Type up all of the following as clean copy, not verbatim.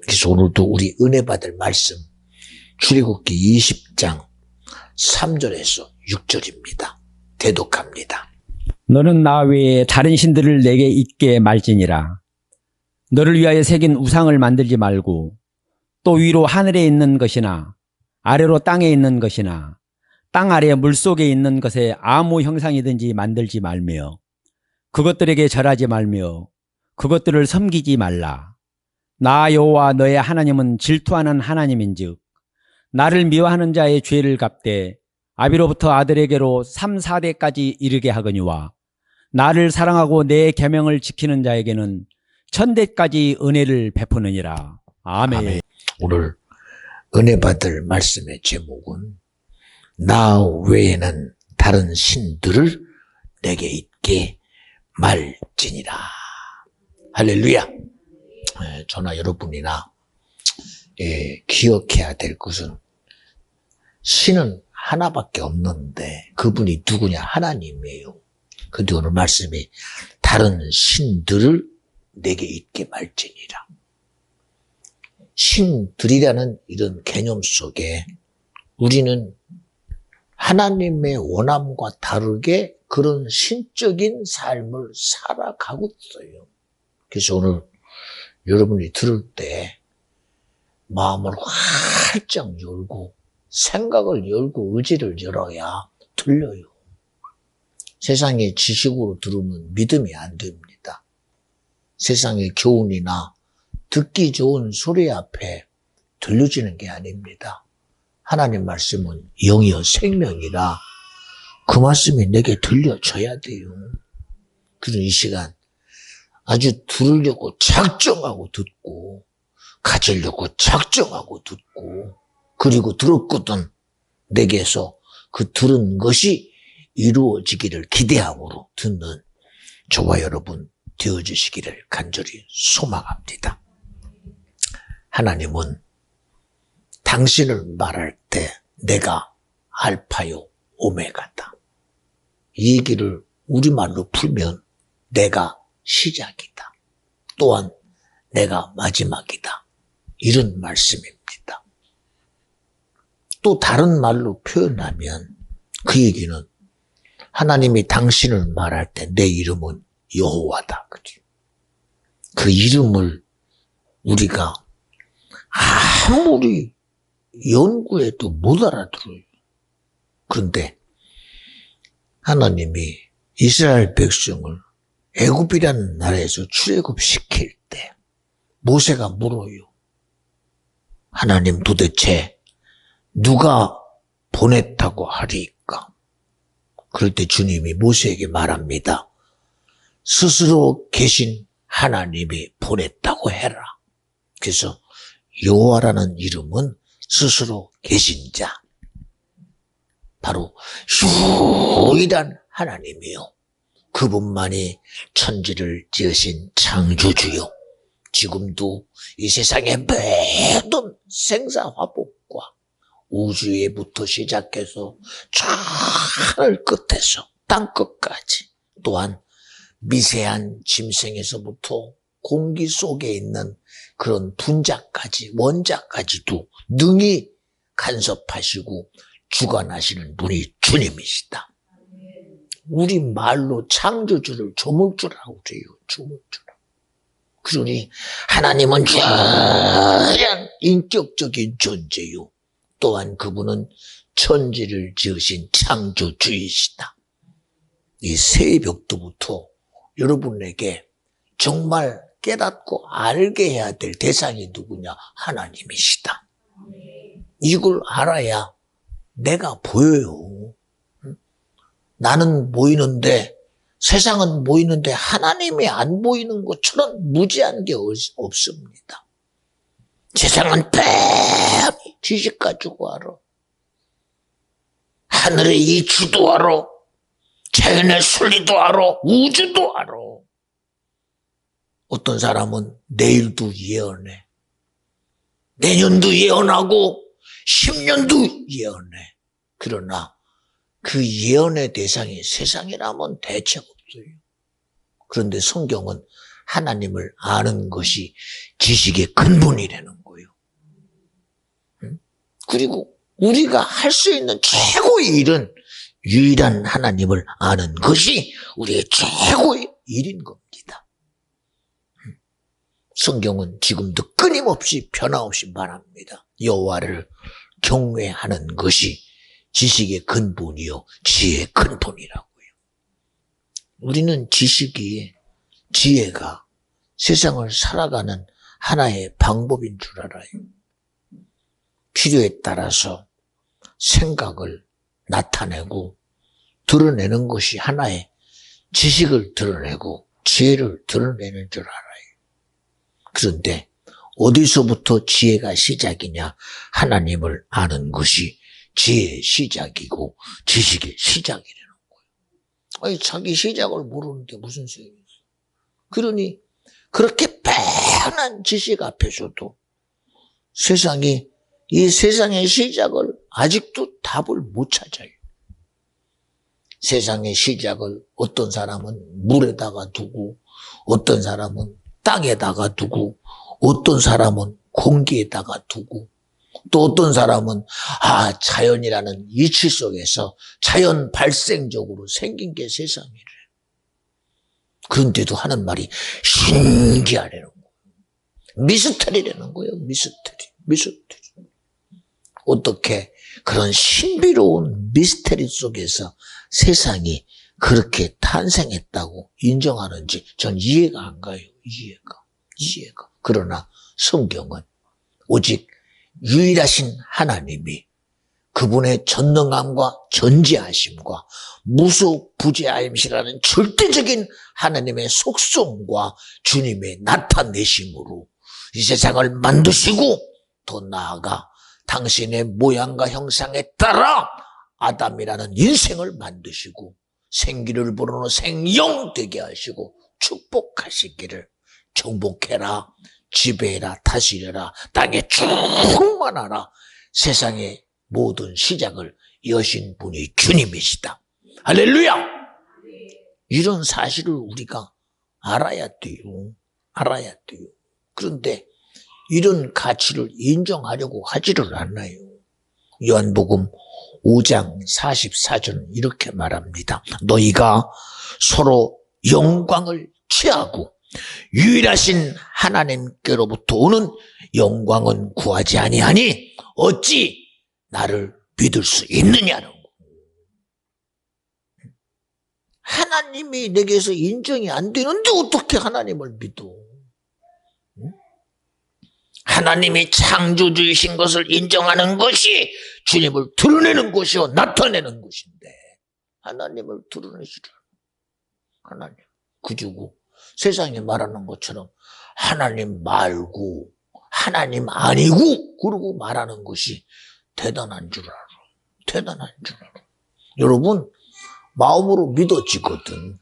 그래서 오늘도 우리 은혜 받을 말씀 출애굽기 20장 3절에서 6절입니다. 대독합니다. 너는 나 외에 다른 신들을 내게 있게 말지니라. 너를 위하여 새긴 우상을 만들지 말고 또 위로 하늘에 있는 것이나 아래로 땅에 있는 것이나 땅 아래 물속에 있는 것에 아무 형상이든지 만들지 말며 그것들에게 절하지 말며 그것들을 섬기지 말라. 나 여호와 너의 하나님은 질투하는 하나님인즉 나를 미워하는 자의 죄를 갚되 아비로부터 아들에게로 3, 4대까지 이르게 하거니와 나를 사랑하고 내 계명을 지키는 자에게는 1000대까지 은혜를 베푸느니라. 아멘. 아멘. 오늘 은혜 받을 말씀의 제목은 나 외에는 다른 신들을 내게 있게 말지니라. 할렐루야. 저나 여러분이나 기억해야 될 것은 신은 하나밖에 없는데 그분이 누구냐? 하나님이에요. 근데 오늘 말씀이 다른 신들을 내게 있게 말지니라. 신들이라는 이런 개념 속에 우리는 하나님의 원함과 다르게 그런 신적인 삶을 살아가고 있어요. 그래서 오늘 여러분이 들을 때 마음을 활짝 열고 생각을 열고 의지를 열어야 들려요. 세상의 지식으로 들으면 믿음이 안 됩니다. 세상의 교훈이나 듣기 좋은 소리 앞에 들려지는 게 아닙니다. 하나님 말씀은 영이요 생명이라 그 말씀이 내게 들려져야 돼요. 그래서 이 시간 아주 들으려고 작정하고 듣고 가지려고 작정하고 듣고 그리고 들었거든 내게서 그 들은 것이 이루어지기를 기대함으로 듣는 저와 여러분 되어주시기를 간절히 소망합니다. 하나님은 당신을 말할 때 내가 알파요 오메가다. 이 얘기를 우리말로 풀면 내가 시작이다. 또한 내가 마지막이다. 이런 말씀입니다. 또 다른 말로 표현하면 그 얘기는 하나님이 당신을 말할 때 내 이름은 여호와다. 그 이름을 우리가 아무리 연구해도 못 알아들어요. 그런데 하나님이 이스라엘 백성을 애굽이라는 나라에서 출애굽시킬 때 모세가 물어요. 하나님 도대체 누가 보냈다고 하리까? 그럴 때 주님이 모세에게 말합니다. 스스로 계신 하나님이 보냈다고 해라. 그래서 여호와라는 이름은 스스로 계신 자. 바로 유일한 하나님이요. 그분만이 천지를 지으신 창조주요. 지금도 이 세상의 모든 생사화복과 우주에부터 시작해서 저 하늘 끝에서 땅 끝까지 또한 미세한 짐승에서부터 공기 속에 있는 그런 분자까지 원자까지도 능히 간섭하시고 주관하시는 분이 주님이시다. 우리 말로 창조주를 조물주라고 그래요. 조물주라. 그러니 하나님은 가장 인격적인 존재요. 또한 그분은 천지를 지으신 창조주이시다. 이 새벽도부터 여러분에게 정말 깨닫고 알게 해야 될 대상이 누구냐? 하나님이시다. 이걸 알아야 내가 보여요. 나는 보이는데 세상은 보이는데 하나님이 안 보이는 것처럼 무지한 게 없습니다. 세상은 뻔히 지식 가지고 알아. 하늘의 이치도 알아. 자연의 순리도 알아. 우주도 알아. 어떤 사람은 내일도 예언해. 내년도 예언하고 10년도 예언해. 그러나 그 예언의 대상이 세상이라면 대책 없어요. 그런데 성경은 하나님을 아는 것이 지식의 근본이라는 거예요. 그리고 우리가 할 수 있는 최고의 일은 유일한 하나님을 아는 것이 우리의 최고의 일인 겁니다. 성경은 지금도 끊임없이 변함없이 말합니다. 여호와를 경외하는 것이 지식의 근본이요 지혜의 근본이라고요. 우리는 지혜가 세상을 살아가는 하나의 방법인 줄 알아요. 필요에 따라서 생각을 나타내고 드러내는 것이 하나의 지식을 드러내고 지혜를 드러내는 줄 알아요. 그런데 어디서부터 지혜가 시작이냐? 하나님을 아는 것이 지혜의 시작이고 지식의 시작이라는 거예요. 아니, 자기 시작을 모르는데 무슨 소용이 있어요? 그러니 그렇게 뻔한 지식 앞에서도 이 세상의 시작을 아직도 답을 못 찾아요. 세상의 시작을 어떤 사람은 물에다가 두고, 어떤 사람은 땅에다가 두고, 어떤 사람은 공기에다가 두고, 또 어떤 사람은 자연이라는 이치 속에서 자연 발생적으로 생긴 게 세상이래. 그런데도 하는 말이 신기하라는 거예요. 미스터리라는 거예요. 미스터리. 어떻게 그런 신비로운 미스터리 속에서 세상이 그렇게 탄생했다고 인정하는지 전 이해가 안 가요. 이해가. 그러나 성경은 오직 유일하신 하나님이 그분의 전능함과 전지하심과 무소부재하심이라는 절대적인 하나님의 속성과 주님의 나타내심으로 이 세상을 만드시고 더 나아가 당신의 모양과 형상에 따라 아담이라는 인생을 만드시고 생기를 부르는 생영 되게 하시고 축복하시기를 정복해라, 지배해라, 다스려라, 땅에 충만하라. 세상의 모든 시작을 여신 분이 주님이시다. 할렐루야! 이런 사실을 우리가 알아야 돼요. 그런데 이런 가치를 인정하려고 하지를 않아요. 요한복음 5장 44절은 이렇게 말합니다. 너희가 서로 영광을 취하고 유일하신 하나님께로부터 오는 영광은 구하지 아니하니 어찌 나를 믿을 수 있느냐는 거예요. 하나님이 내게서 인정이 안 되는데 어떻게 하나님을 믿어? 하나님이 창조주이신 것을 인정하는 것이 주님을 드러내는 것이요 나타내는 것인데 하나님을 드러내시라. 하나님 그주고 세상이 말하는 것처럼 하나님 말고 하나님 아니고 그러고 말하는 것이 대단한 줄 알아. 여러분 마음으로 믿어지거든.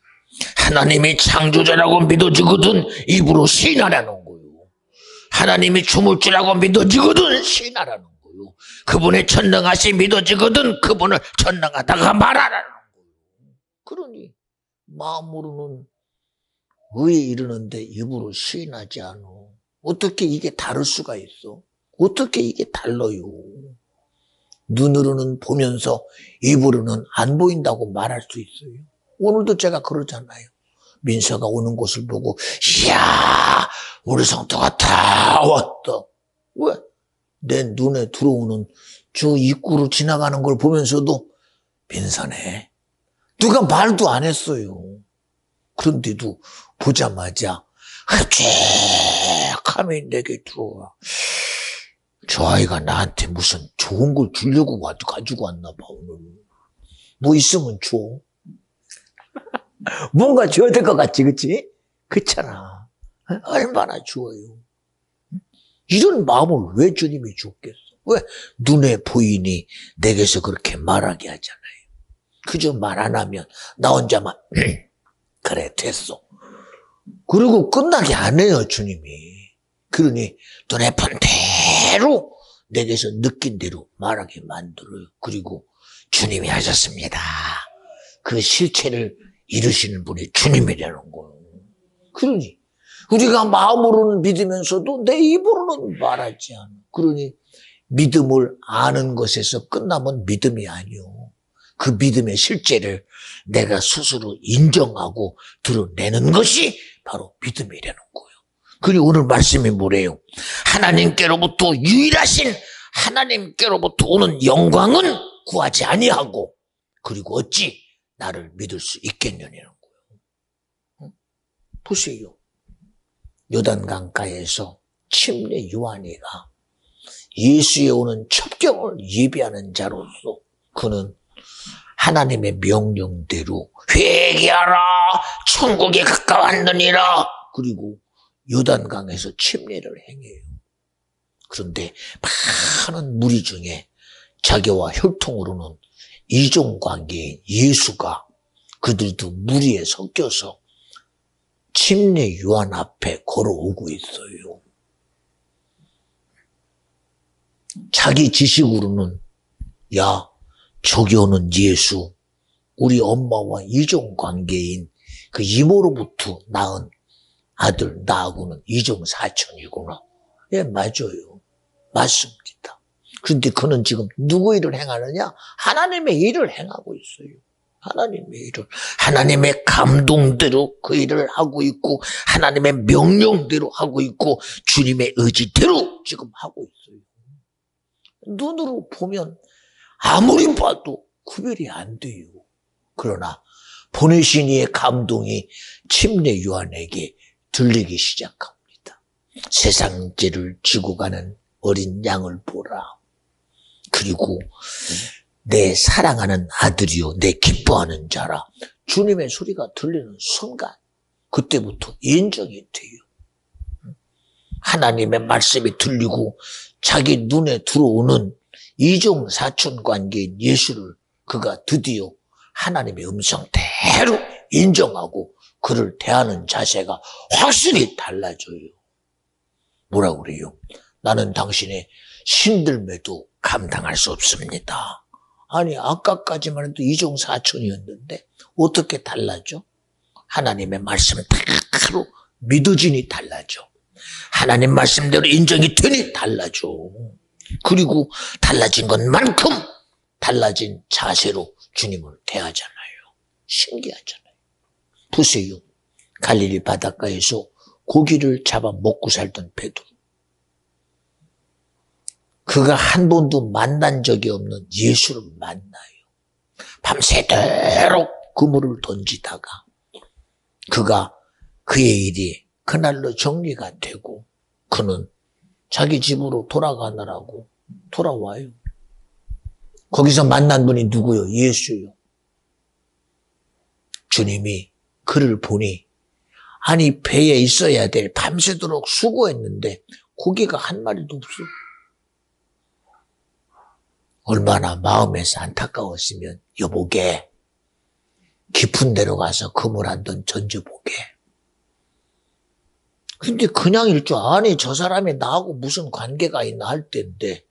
하나님이 창조자라고 믿어지거든. 입으로 시인하라는 거예요. 하나님이 춤을 추라고 믿어지거든. 시인하라는 거예요. 그분의 전능하심 믿어지거든. 그분을 전능하다가 말하라는 거예요. 그러니 마음으로는 의에 이르는데 입으로 시인하지 않아. 어떻게 이게 다를 수가 있어? 어떻게 이게 달라요? 눈으로는 보면서 입으로는 안 보인다고 말할 수 있어요. 오늘도 제가 그러잖아요. 민서가 오는 곳을 보고 이야 우리 성도가 다 왔다. 왜? 내 눈에 들어오는 저 입구로 지나가는 걸 보면서도 민서네. 누가 말도 안 했어요. 그런데도 보자마자 쬐함이 내게 들어와. 저 아이가 나한테 무슨 좋은 걸 주려고 가지고 왔나 봐 오늘. 뭐 있으면 줘. 뭔가 줘야 될 것 같지, 그치? 그렇잖아. 얼마나 좋아요. 이런 마음을 왜 주님이 줬겠어? 왜? 눈에 보이니 내게서 그렇게 말하게 하잖아요. 그저 말 안 하면 나 혼자만 그래 됐어. 그리고 끝나게 안 해요 주님이. 그러니 눈에 본 대로 내게서 느낀 대로 말하게 만들어요. 그리고 주님이 하셨습니다. 그 실체를 이루시는 분이 주님이라는 거예요. 그러니 우리가 마음으로는 믿으면서도 내 입으로는 말하지 않아. 그러니 믿음을 아는 것에서 끝나면 믿음이 아니요. 그 믿음의 실제를 내가 스스로 인정하고 드러내는 것이 바로 믿음이라는 거예요. 그리고 오늘 말씀이 뭐래요? 하나님께로부터 유일하신 하나님께로부터 오는 영광은 구하지 아니하고 그리고 어찌 나를 믿을 수 있겠느냐는 거예요. 보세요. 요단강가에서 침례 요한이가 예수의 오는 첩경을 예비하는 자로서 그는 하나님의 명령대로 회개하라 천국에 가까웠느니라 그리고 요단강에서 침례를 행해요. 그런데 많은 무리 중에 자기와 혈통으로는 이종관계인 예수가 그들도 무리에 섞여서 침례 요한 앞에 걸어오고 있어요. 자기 지식으로는 야 저기 오는 예수 우리 엄마와 이종관계인 그 이모로부터 낳은 아들 나하고는 이종사촌이구나. 예, 맞아요. 맞습니다. 그런데 그는 지금 누구 일을 행하느냐? 하나님의 일을 행하고 있어요. 하나님의 일을. 하나님의 감동대로 그 일을 하고 있고 하나님의 명령대로 하고 있고 주님의 의지대로 지금 하고 있어요. 눈으로 보면 아무리 봐도 구별이 안 돼요. 그러나 보내신 이의 감동이 침례 요한에게 들리기 시작합니다. 세상 죄를 지고 가는 어린 양을 보라. 그리고 내 사랑하는 아들이요 내 기뻐하는 자라. 주님의 소리가 들리는 순간 그때부터 인정이 돼요. 하나님의 말씀이 들리고 자기 눈에 들어오는 이종 사촌 관계인 예수를 그가 드디어 하나님의 음성대로 인정하고 그를 대하는 자세가 확실히 달라져요. 뭐라고 그래요? 나는 당신의 신들매도 감당할 수 없습니다. 아니 아까까지만 해도 이종 사촌이었는데 어떻게 달라져? 하나님의 말씀대로 믿어지니 달라져. 하나님 말씀대로 인정이 되니 달라져. 그리고 달라진 것만큼 달라진 자세로 주님을 대하잖아요. 신기하잖아요. 보세요. 갈릴리 바닷가에서 고기를 잡아 먹고 살던 베드로. 그가 한 번도 만난 적이 없는 예수를 만나요. 밤새도록 그물을 던지다가 그가 그의 일이 그날로 정리가 되고 그는 자기 집으로 돌아가느라고 돌아와요. 거기서 만난 분이 누구요? 예수요. 주님이 그를 보니 아니 배에 있어야 될 밤새도록 수고했는데 고기가 한 마리도 없어. 얼마나 마음에서 안타까웠으면 여보게 깊은 데로 가서 그물 한 돈 던져보게. 근데 그냥 일 줄 아니 저 사람이 나하고 무슨 관계가 있나 할 때인데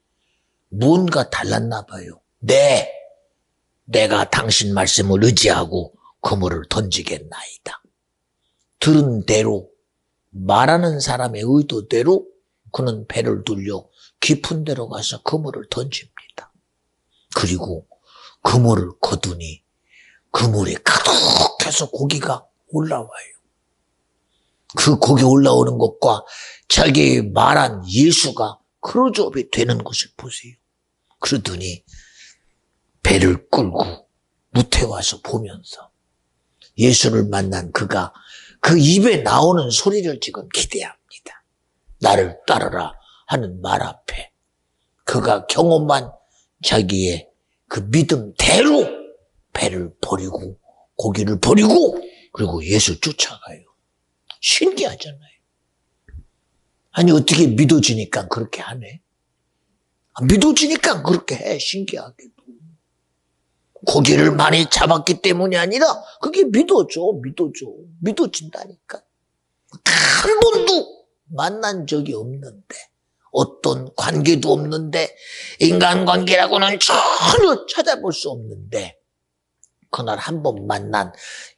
뭔가 달랐나 봐요. 내가 당신 말씀을 의지하고 그물을 던지겠나이다. 들은 대로 말하는 사람의 의도대로 그는 배를 돌려 깊은 데로 가서 그물을 던집니다. 그리고 그물을 거두니 그물에 가득해서 고기가 올라와요. 그 고기 올라오는 것과 자기 말한 예수가 크로즈업이 되는 것을 보세요. 그러더니 배를 끌고 무태 와서 보면서 예수를 만난 그가 그 입에 나오는 소리를 지금 기대합니다. 나를 따르라 하는 말 앞에 그가 경험한 자기의 그 믿음대로 배를 버리고 고기를 버리고 그리고 예수 쫓아가요. 신기하잖아요. 아니 어떻게 믿어지니까 그렇게 하네. 믿어지니까 그렇게 해. 신기하게도. 고기를 많이 잡았기 때문이 아니라 그게 믿어진다니까. 한 번도 만난 적이 없는데 어떤 관계도 없는데 인간관계라고는 전혀 찾아볼 수 없는데 그날 한 번 만난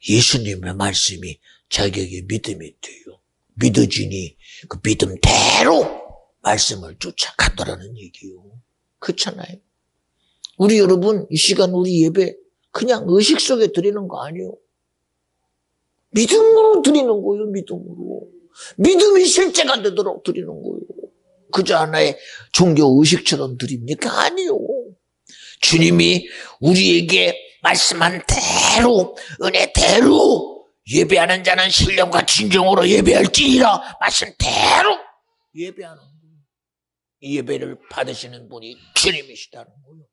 예수님의 말씀이 자기에게 믿음이 돼요. 믿어지니 그 믿음대로 말씀을 쫓아간다라는 얘기예요. 그렇잖아요. 우리 여러분 이 시간 우리 예배 그냥 의식 속에 드리는 거 아니에요. 믿음으로 드리는 거예요. 믿음으로. 믿음이 실제가 되도록 드리는 거예요. 그저 하나의 종교 의식처럼 드립니까? 아니요. 주님이 우리에게 말씀한 대로 은혜대로 예배하는 자는 신령과 진정으로 예배할지니라 말씀대로 예배하는 거예요. 이 예배를 받으시는 분이 주님이시다는 거예요.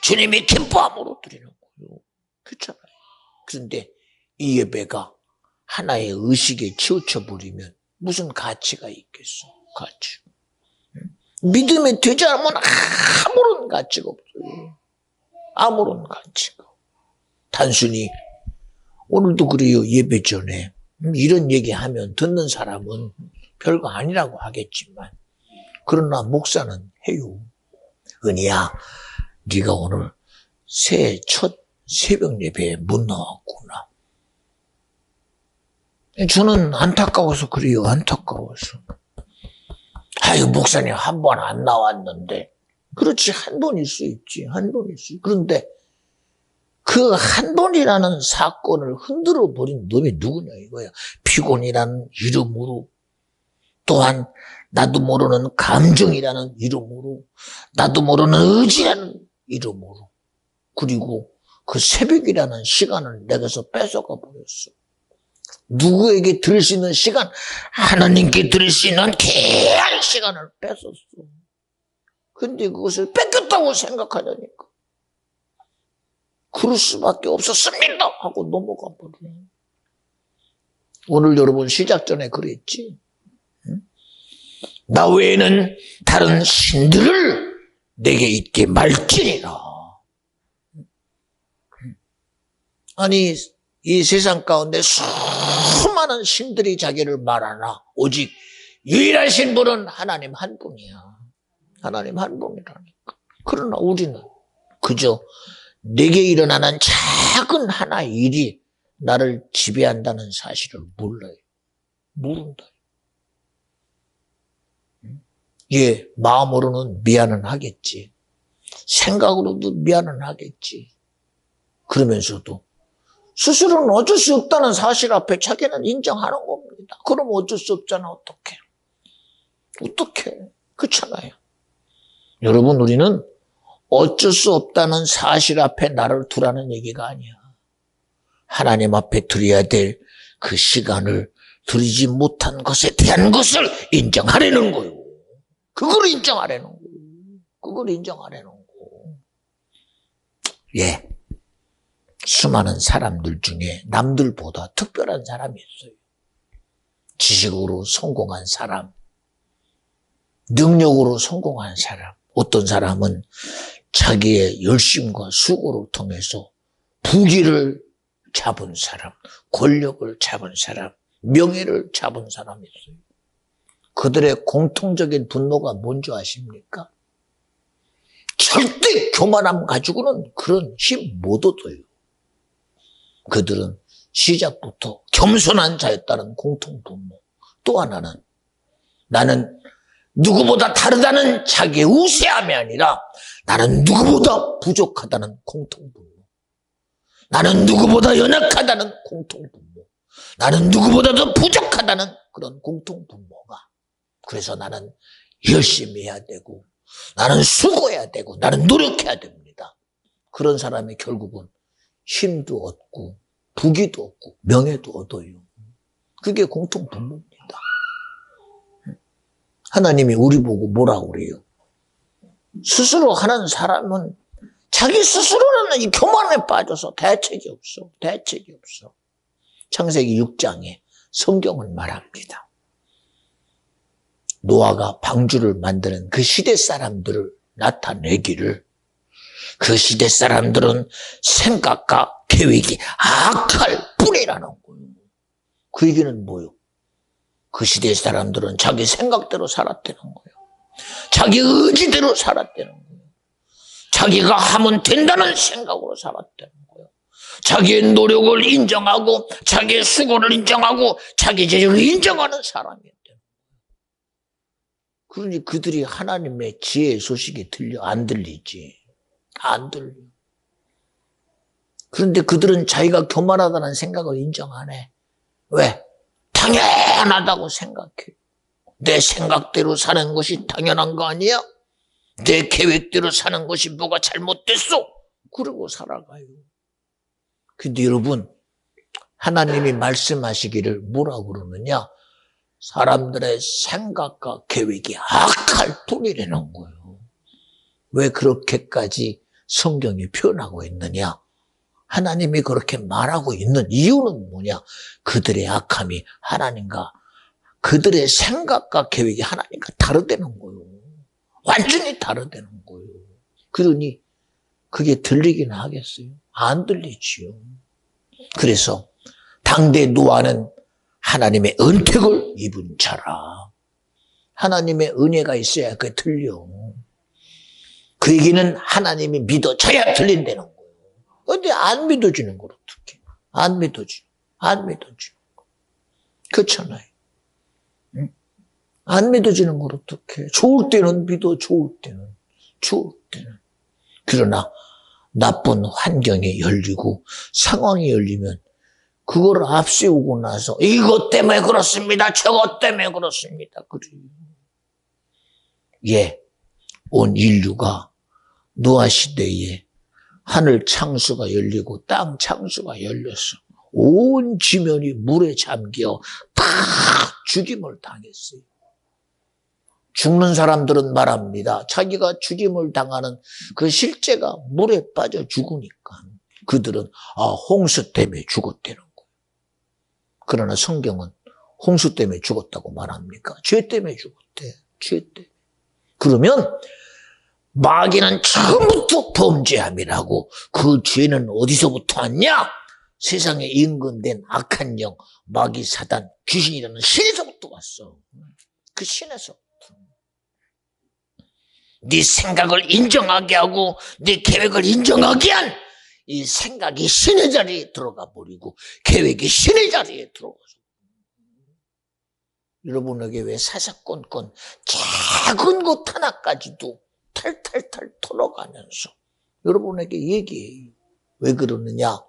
주님이 기뻐함으로 드리는 거예요. 그렇잖아요. 그런데 이 예배가 하나의 의식에 치우쳐버리면 무슨 가치가 있겠어? 가치. 믿음이 되지 않으면 아무런 가치가 없어요. 아무런 가치가. 단순히 오늘도 그래요. 예배 전에 이런 얘기하면 듣는 사람은 별거 아니라고 하겠지만 그러나 목사는 해요. 은희야, 네가 오늘 새해 첫 새벽 예배에 못 나왔구나. 저는 안타까워서 그래요. 안타까워서. 아유, 목사님 한 번 안 나왔는데. 그렇지, 한 번일 수 있지. 한 번일 수 있지. 그런데 그 한 번이라는 사건을 흔들어 버린 놈이 누구냐 이거야. 피곤이라는 이름으로, 또한 나도 모르는 감정이라는 이름으로, 나도 모르는 의지라는 이름으로, 그리고 그 새벽이라는 시간을 내게서 뺏어가 버렸어. 누구에게 들을 수 있는 시간, 하나님께 들을 수 있는 귀한 시간을 뺏었어. 근데 그것을 뺏겼다고 생각하자니까 그럴 수밖에 없었습니다 하고 넘어가 버려. 오늘 여러분 시작 전에 그랬지. 나 외에는 다른 신들을 내게 있게 말지니라. 아니, 이 세상 가운데 수많은 신들이 자기를 말하나 오직 유일하신 분은 하나님 한 분이야. 하나님 한 분이라니까. 그러나 우리는 그저 내게 일어나는 작은 하나의 일이 나를 지배한다는 사실을 몰라요. 모른다. 예, 마음으로는 미안은 하겠지. 생각으로도 미안은 하겠지. 그러면서도 스스로는 어쩔 수 없다는 사실 앞에 자기는 인정하는 겁니다. 그럼 어쩔 수 없잖아. 어떡해. 그렇잖아요. 여러분, 우리는 어쩔 수 없다는 사실 앞에 나를 두라는 얘기가 아니야. 하나님 앞에 드려야 될 그 시간을 드리지 못한 것에 대한 것을 인정하려는 거예요. 그걸 인정하려는 거예요. 그걸 인정하려는 거예요. 예. 수많은 사람들 중에 남들보다 특별한 사람이 있어요. 지식으로 성공한 사람, 능력으로 성공한 사람. 어떤 사람은 자기의 열심과 수고를 통해서 부귀를 잡은 사람, 권력을 잡은 사람, 명예를 잡은 사람이 있어요. 그들의 공통적인 분노가 뭔지 아십니까? 절대 교만함 가지고는 그런 힘 못 얻어요. 그들은 시작부터 겸손한 자였다는 공통분노. 또 하나는 나는 누구보다 다르다는 자기의 우세함이 아니라 나는 누구보다 부족하다는 공통분노. 나는 누구보다 연약하다는 공통분노. 나는 누구보다 더 부족하다는 그런 공통분노가. 그래서 나는 열심히 해야 되고 나는 수고해야 되고 나는 노력해야 됩니다. 그런 사람이 결국은 힘도 얻고 부귀도 얻고 명예도 얻어요. 그게 공통분모입니다. 하나님이 우리 보고 뭐라고 그래요? 스스로 하는 사람은 자기 스스로라는 이 교만에 빠져서 대책이 없어. 대책이 없어. 창세기 6장에 성경은 말합니다. 노아가 방주를 만드는 그 시대 사람들을 나타내기를, 그 시대 사람들은 생각과 계획이 악할 뿐이라는 거예요. 그 얘기는 뭐예요? 그 시대 사람들은 자기 생각대로 살았다는 거예요. 자기 의지대로 살았다는 거예요. 자기가 하면 된다는 생각으로 살았다는 거예요. 자기의 노력을 인정하고 자기의 수고를 인정하고 자기 재력을 인정하는 사람이었대요. 그러니 그들이 하나님의 지혜의 소식이 안 들리지. 안 들려. 그런데 그들은 자기가 교만하다는 생각을 인정 안 해. 왜? 당연하다고 생각해. 내 생각대로 사는 것이 당연한 거 아니야? 내 계획대로 사는 것이 뭐가 잘못됐어? 그러고 살아가요. 근데 여러분, 하나님이 말씀하시기를 뭐라고 그러느냐? 사람들의 생각과 계획이 악할 뿐이라는 거예요. 왜 그렇게까지 성경이 표현하고 있느냐? 하나님이 그렇게 말하고 있는 이유는 뭐냐? 그들의 악함이 하나님과 그들의 생각과 계획이 하나님과 다르다는 거예요. 완전히 다르다는 거예요. 그러니 그게 들리긴 하겠어요? 안 들리지요. 그래서 당대 노아는 하나님의 은택을 입은 자라. 하나님의 은혜가 있어야 그게 들려. 그 얘기는 하나님이 믿어져야 들린다는 거예요. 근데 안 믿어지는 걸 어떡해. 안 믿어지는 거. 그렇잖아요. 응? 안 믿어지는 걸 어떡해. 좋을 때는 믿어, 좋을 때는. 그러나 나쁜 환경이 열리고 상황이 열리면 그걸 앞세우고 나서 이것 때문에 그렇습니다. 저것 때문에 그렇습니다. 그래요. 예, 온 인류가 노아 시대에 하늘 창수가 열리고 땅 창수가 열렸어. 온 지면이 물에 잠겨 다 죽임을 당했어요. 죽는 사람들은 말합니다. 자기가 죽임을 당하는 그 실제가 물에 빠져 죽으니까 그들은 홍수 때문에 죽었다는 거예요. 그러나 성경은 홍수 때문에 죽었다고 말합니까? 죄 때문에 죽었대. 죄 때문에. 그러면 마귀는 처음부터 범죄함이라고. 그 죄는 어디서부터 왔냐? 세상에 임금된 악한 영, 마귀, 사단, 귀신이라는 신에서부터 왔어. 그 신에서부터. 네 생각을 인정하게 하고 네 계획을 인정하게 한 이 생각이 신의 자리에 들어가 버리고 계획이 신의 자리에 들어가서 여러분에게 왜 사사건건 작은 것 하나까지도 탈탈탈 털어가면서 여러분에게 얘기해요. 왜 그러느냐?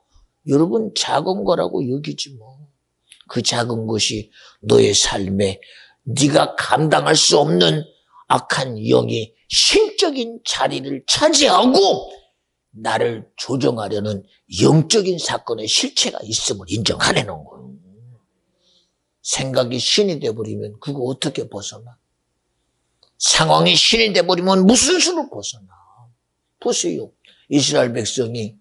여러분 작은 거라고 여기지 뭐. 그 작은 것이 너의 삶에 네가 감당할 수 없는 악한 영이 신적인 자리를 차지하고 나를 조정하려는 영적인 사건의 실체가 있음을 인정하려는 거예요. 생각이 신이 돼버리면 그거 어떻게 벗어나? 상황이 신이 돼버리면 무슨 수로 벗어나? 보세요. 이스라엘 백성이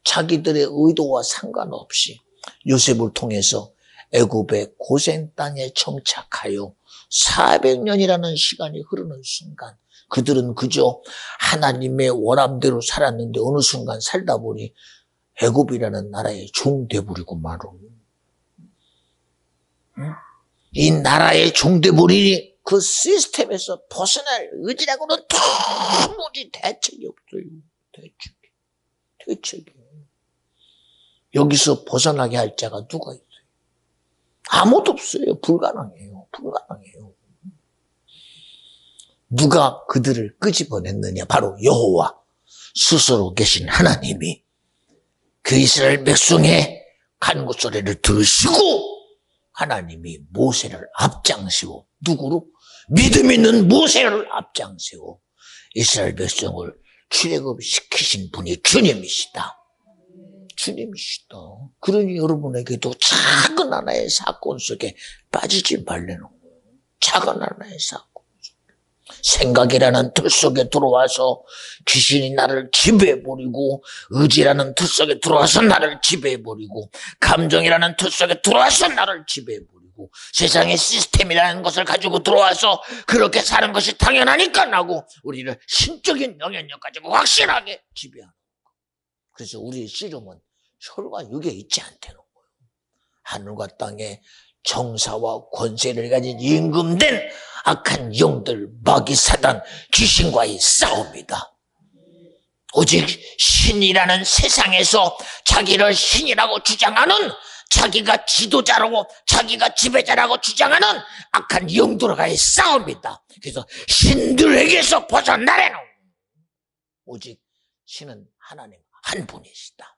자기들의 의도와 상관없이 요셉을 통해서 애굽의 고센 땅에 정착하여 400년이라는 시간이 흐르는 순간 그들은 그저 하나님의 원함대로 살았는데 어느 순간 살다 보니 애굽이라는 나라의 종 돼버리고 말어. 이 나라의 종 돼버리니 그 시스템에서 벗어날 의지라고는 도무지 대책이 없어요. 대책이. 여기서 벗어나게 할 자가 누가 있어요? 아무도 없어요. 불가능해요. 누가 그들을 끄집어냈느냐? 바로 여호와 스스로 계신 하나님이 그 이스라엘 백성의 간구소리를 들으시고 하나님이 모세를 앞장세워 누구로? 믿음 있는 모세를 앞장세워 이스라엘 백성을 출애굽시키신 분이 주님이시다. 그러니 여러분에게도 작은 하나의 사건 속에 빠지지 말라는 거예요. 작은 하나의 사건. 생각이라는 틀 속에 들어와서 귀신이 나를 지배해버리고 의지라는 틀 속에 들어와서 나를 지배해버리고 감정이라는 틀 속에 들어와서 나를 지배해버리고 세상의 시스템이라는 것을 가지고 들어와서 그렇게 사는 것이 당연하니까 하고 우리를 신적인 영향력 가지고 확실하게 지배하는 거예요. 그래서 우리의 씨름은 혈과 육에 있지 않다는 거예요. 하늘과 땅에 정사와 권세를 가진 임금된 악한 영들, 마귀, 사단, 귀신과의 싸움이다. 오직 신이라는 세상에서 자기를 신이라고 주장하는, 자기가 지도자라고, 자기가 지배자라고 주장하는 악한 영들과의 싸움이다. 그래서 신들에게서 벗어나라는, 오직 신은 하나님 한 분이시다.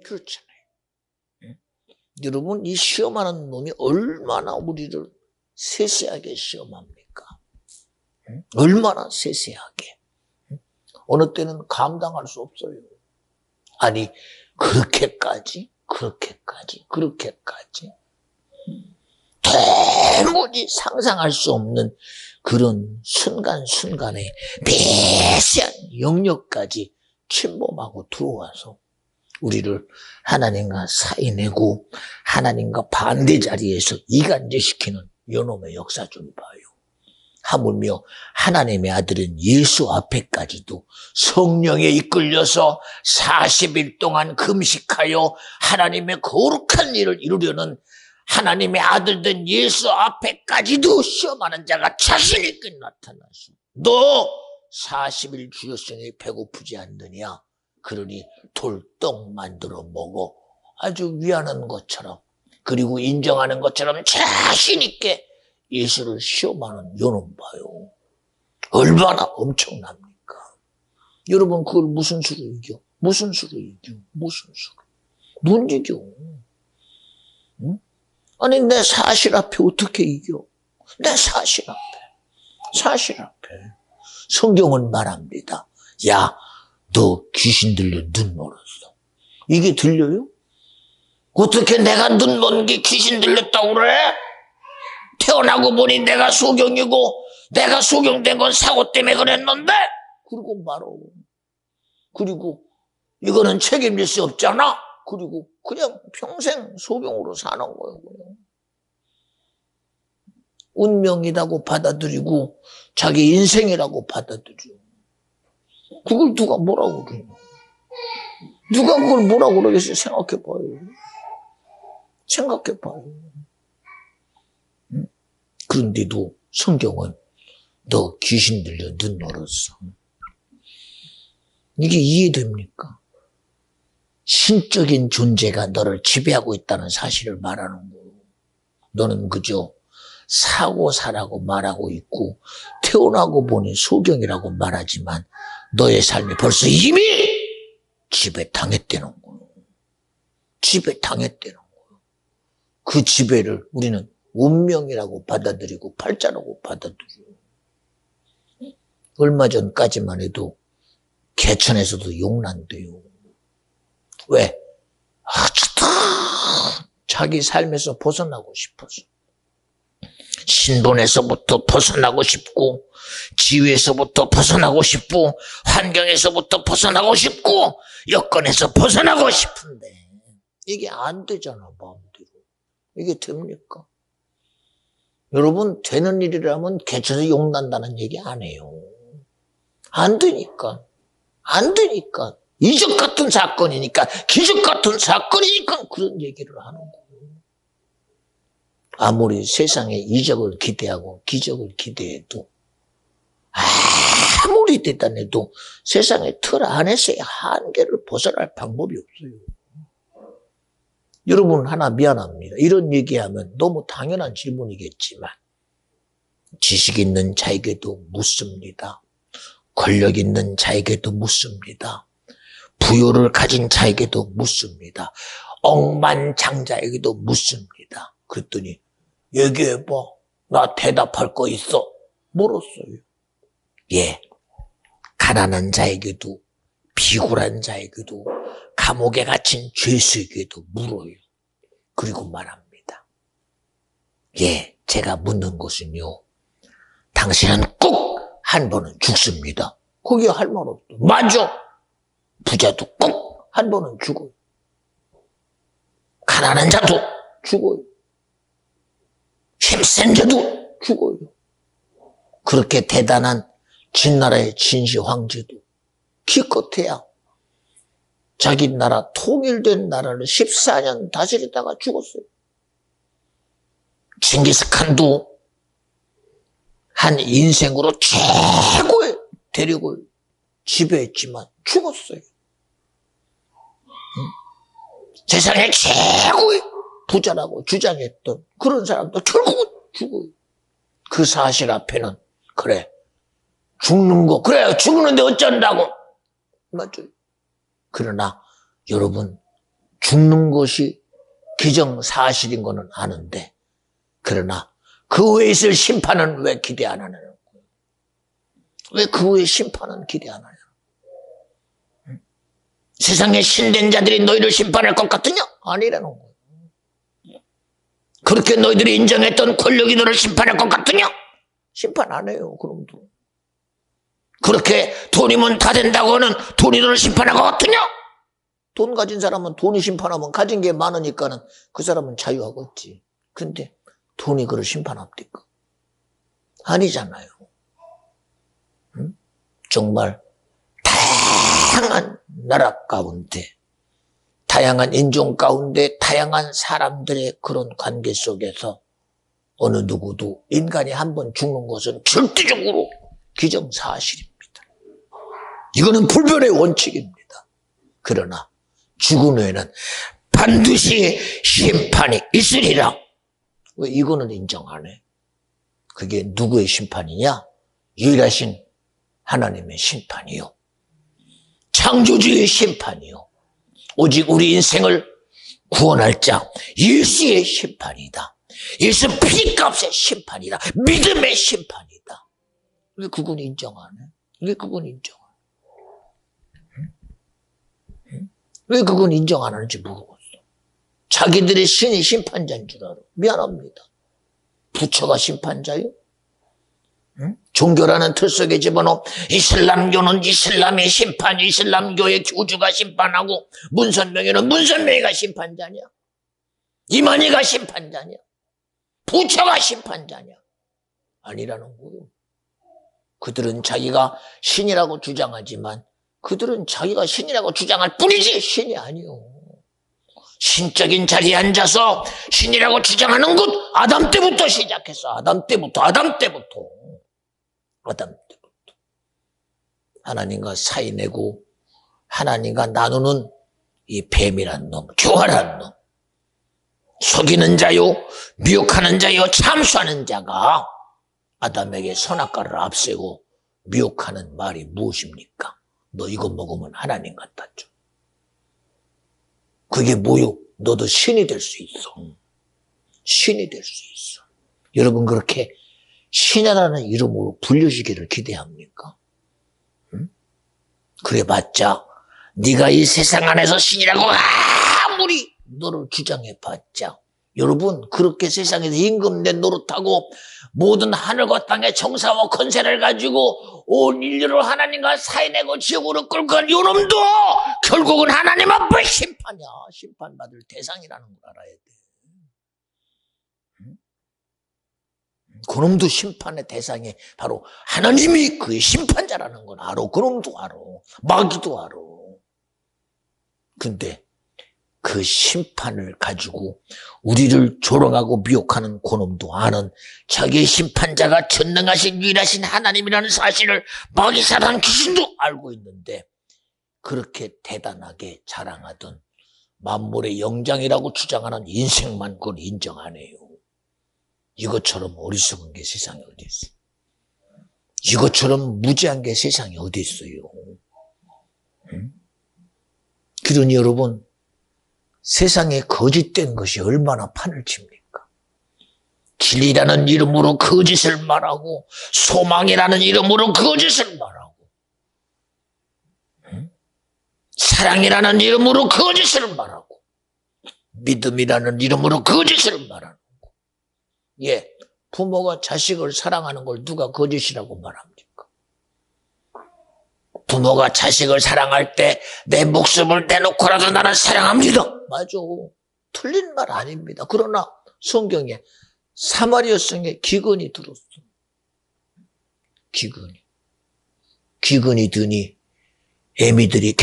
그렇잖아요. 응? 여러분, 이 시험하는 놈이 얼마나 우리를 세세하게 시험합니까? 응? 얼마나 세세하게. 응? 어느 때는 감당할 수 없어요. 아니, 그렇게까지 도무지 상상할 수 없는 그런 순간순간에 미세한 영역까지 침범하고 들어와서 우리를 하나님과 사이내고 하나님과 반대 자리에서 이간질시키는 요놈의 역사 좀 봐요. 하물며 하나님의 아들인 예수 앞에까지도 성령에 이끌려서 40일 동안 금식하여 하나님의 거룩한 일을 이루려는 하나님의 아들된 예수 앞에까지도 시험하는 자가 자신 있게 나타나서, 너 40일 주였으니 배고프지 않느냐? 그러니 돌떡 만들어 먹어. 아주 위하는 것처럼, 그리고 인정하는 것처럼 자신 있게 예수를 시험하는 요놈 봐요. 얼마나 엄청납니까? 여러분, 그걸 무슨 수로 이겨? 무슨 수로 이겨? 무슨 수로? 못 이겨. 응? 아니, 내 사실 앞에 어떻게 이겨? 내 사실 앞에. 성경은 말합니다. 야, 너 귀신 들려 눈 멀었어. 이게 들려요? 어떻게 내가 눈 먼 게 귀신 들렸다고 그래? 태어나고 보니 내가 소경이고, 내가 소경된 건 사고 때문에 그랬는데? 그리고 말어. 그리고 이거는 책임질 수 없잖아? 그리고 그냥 평생 소경으로 사는 거예요. 그냥. 운명이라고 받아들이고 자기 인생이라고 받아들여. 그걸 누가 뭐라고 그래요? 누가 그걸 뭐라고 그러겠어요? 생각해봐요. 그런데도 성경은 너 귀신 들려 눈 멀었어. 이게 이해됩니까? 신적인 존재가 너를 지배하고 있다는 사실을 말하는 거예요. 너는 그저 사고사라고 말하고 있고 태어나고 보니 소경이라고 말하지만 너의 삶이 벌써 이미 지배당했다는 거예요. 그 지배를 우리는 운명이라고 받아들이고 팔자라고 받아들여요. 얼마 전까지만 해도 개천에서도 용난돼요. 왜? 자기 삶에서 벗어나고 싶어서. 신분에서부터 벗어나고 싶고, 지위에서부터 벗어나고 싶고, 환경에서부터 벗어나고 싶고, 여건에서 벗어나고 싶은데 이게 안 되잖아, 마음대로. 이게 됩니까? 여러분, 되는 일이라면 개천에서 용난다는 얘기 안 해요. 안 되니까. 이적 같은 사건이니까, 기적 같은 사건이니까 그런 얘기를 하는 거예요. 아무리 세상에 이적을 기대하고 기적을 기대해도, 아무리 대단해도 세상의 틀 안에서의 한계를 벗어날 방법이 없어요. 여러분, 하나 미안합니다. 이런 얘기하면 너무 당연한 질문이겠지만, 지식 있는 자에게도 묻습니다. 권력 있는 자에게도 묻습니다. 부여를 가진 자에게도 묻습니다. 억만장자에게도 묻습니다. 그랬더니 얘기해봐. 나 대답할 거 있어. 물었어요. 예, 가난한 자에게도, 비굴한 자에게도, 감옥에 갇힌 죄수에게도 물어요. 그리고 말합니다. 예, 제가 묻는 것은요, 당신은 꼭 한 번은 죽습니다. 거기에 할 말 없어. 맞아. 부자도 꼭 한 번은 죽어요. 가난한 자도 죽어요. 힘센 자도 죽어요. 그렇게 대단한 진나라의 진시 황제도 기껏해야 자기 나라, 통일된 나라를 14년 다스리다가 죽었어요. 징기스칸도 한 인생으로 최고의 대륙을 지배했지만 죽었어요. 세상에 최고의 부자라고 주장했던 그런 사람도 결국은 죽어요. 그 사실 앞에는 그래 죽는 거 그래 죽는데 어쩐다고 맞죠? 그러나 여러분 죽는 것이 기정사실인 거는 아는데 그러나 그 외에 있을 심판은 왜 기대 안 하느냐고. 왜 그 외의 심판은 기대 안 하냐. 세상에 신된 자들이 너희를 심판할 것 같으냐? 아니라는 거예요. 그렇게 너희들이 인정했던 권력이 너를 심판할 것 같으냐? 심판 안 해요. 그럼도. 그렇게 돈이면 다 된다고 하는 돈이 너를 심판할 것 같으냐? 돈 가진 사람은 돈이 심판하면 가진 게 많으니까는 그 사람은 자유하겠지. 근데 돈이 그를 심판합니까? 아니잖아요. 응? 정말 다양한 나라 가운데, 다양한 인종 가운데, 다양한 사람들의 그런 관계 속에서 어느 누구도 인간이 한번 죽는 것은 절대적으로 기정사실입니다. 이거는 불변의 원칙입니다. 그러나 죽은 후에는 반드시 심판이 있으리라. 왜 이거는 인정 안 해? 그게 누구의 심판이냐? 유일하신 하나님의 심판이요. 창조주의 심판이요. 오직 우리 인생을 구원할 자 예수의 심판이다. 예수 피값의 심판이다. 믿음의 심판이다. 왜 그건 인정 안 해? 왜 그건 인정 안 해? 왜 그건 인정 안 하는지 모르겠어. 자기들의 신이 심판자인 줄 알아. 미안합니다. 부처가 심판자요? 응? 종교라는 틀 속에 집어넣어 이슬람교는 이슬람의 심판, 이슬람교의 교주가 심판하고 문선명이는 문선명이가 심판자냐? 이만희가 심판자냐? 부처가 심판자냐? 아니라는 거예요. 그들은 자기가 신이라고 주장하지만 그들은 자기가 신이라고 주장할 뿐이지 신이 아니요. 신적인 자리에 앉아서 신이라고 주장하는 것 아담 때부터 시작했어. 아담 때부터. 하나님과 사이 내고 하나님과 나누는 이 뱀이란 놈, 교활한 놈, 속이는 자요, 미혹하는 자요, 참수하는 자가 아담에게 선악과를 앞세고 미혹하는 말이 무엇입니까? 너 이거 먹으면 하나님 같았죠. 그게 뭐요? 너도 신이 될 수 있어. 신이 될 수 있어. 여러분 그렇게 신이라는 이름으로 불려지기를 기대합니까? 응? 그래봤자 네가 이 세상 안에서 신이라고 아무리 너를 주장해봤자 여러분 그렇게 세상에서 임금된 노릇하고 모든 하늘과 땅의 정사와 권세를 가지고 온 인류를 하나님과 사이내고 지옥으로 끌고 간 요놈도 결국은 하나님 앞에 심판이야. 심판받을 대상이라는 걸 알아야 돼. 그놈도 심판의 대상이 바로 하나님이 그의 심판자라는 걸 알아. 그놈도 알아. 마귀도 알아. 근데 그 심판을 가지고 우리를 조롱하고 미혹하는 그놈도 아는 자기의 심판자가 전능하신 유일하신 하나님이라는 사실을 마귀사단 귀신도 알고 있는데 그렇게 대단하게 자랑하던 만물의 영장이라고 주장하는 인생만 그걸 인정 안 해요. 이것처럼 어리석은 게 세상에 어디 있어? 이것처럼 무지한 게 세상에 어디 있어요? 응? 그러니 여러분 세상에 거짓된 것이 얼마나 판을 칩니까? 진리라는 이름으로 거짓을 말하고 소망이라는 이름으로 거짓을 말하고 사랑이라는 이름으로 거짓을 말하고 믿음이라는 이름으로 거짓을 말하는 거. 예, 부모가 자식을 사랑하는 걸 누가 거짓이라고 말합니까? 부모가 자식을 사랑할 때 내 목숨을 내놓고라도 나는 사랑합니다. 맞아. 틀린 말 아닙니다. 그러나 성경에 사마리아 성에 기근이 들었어. 기근이 드니 애미들이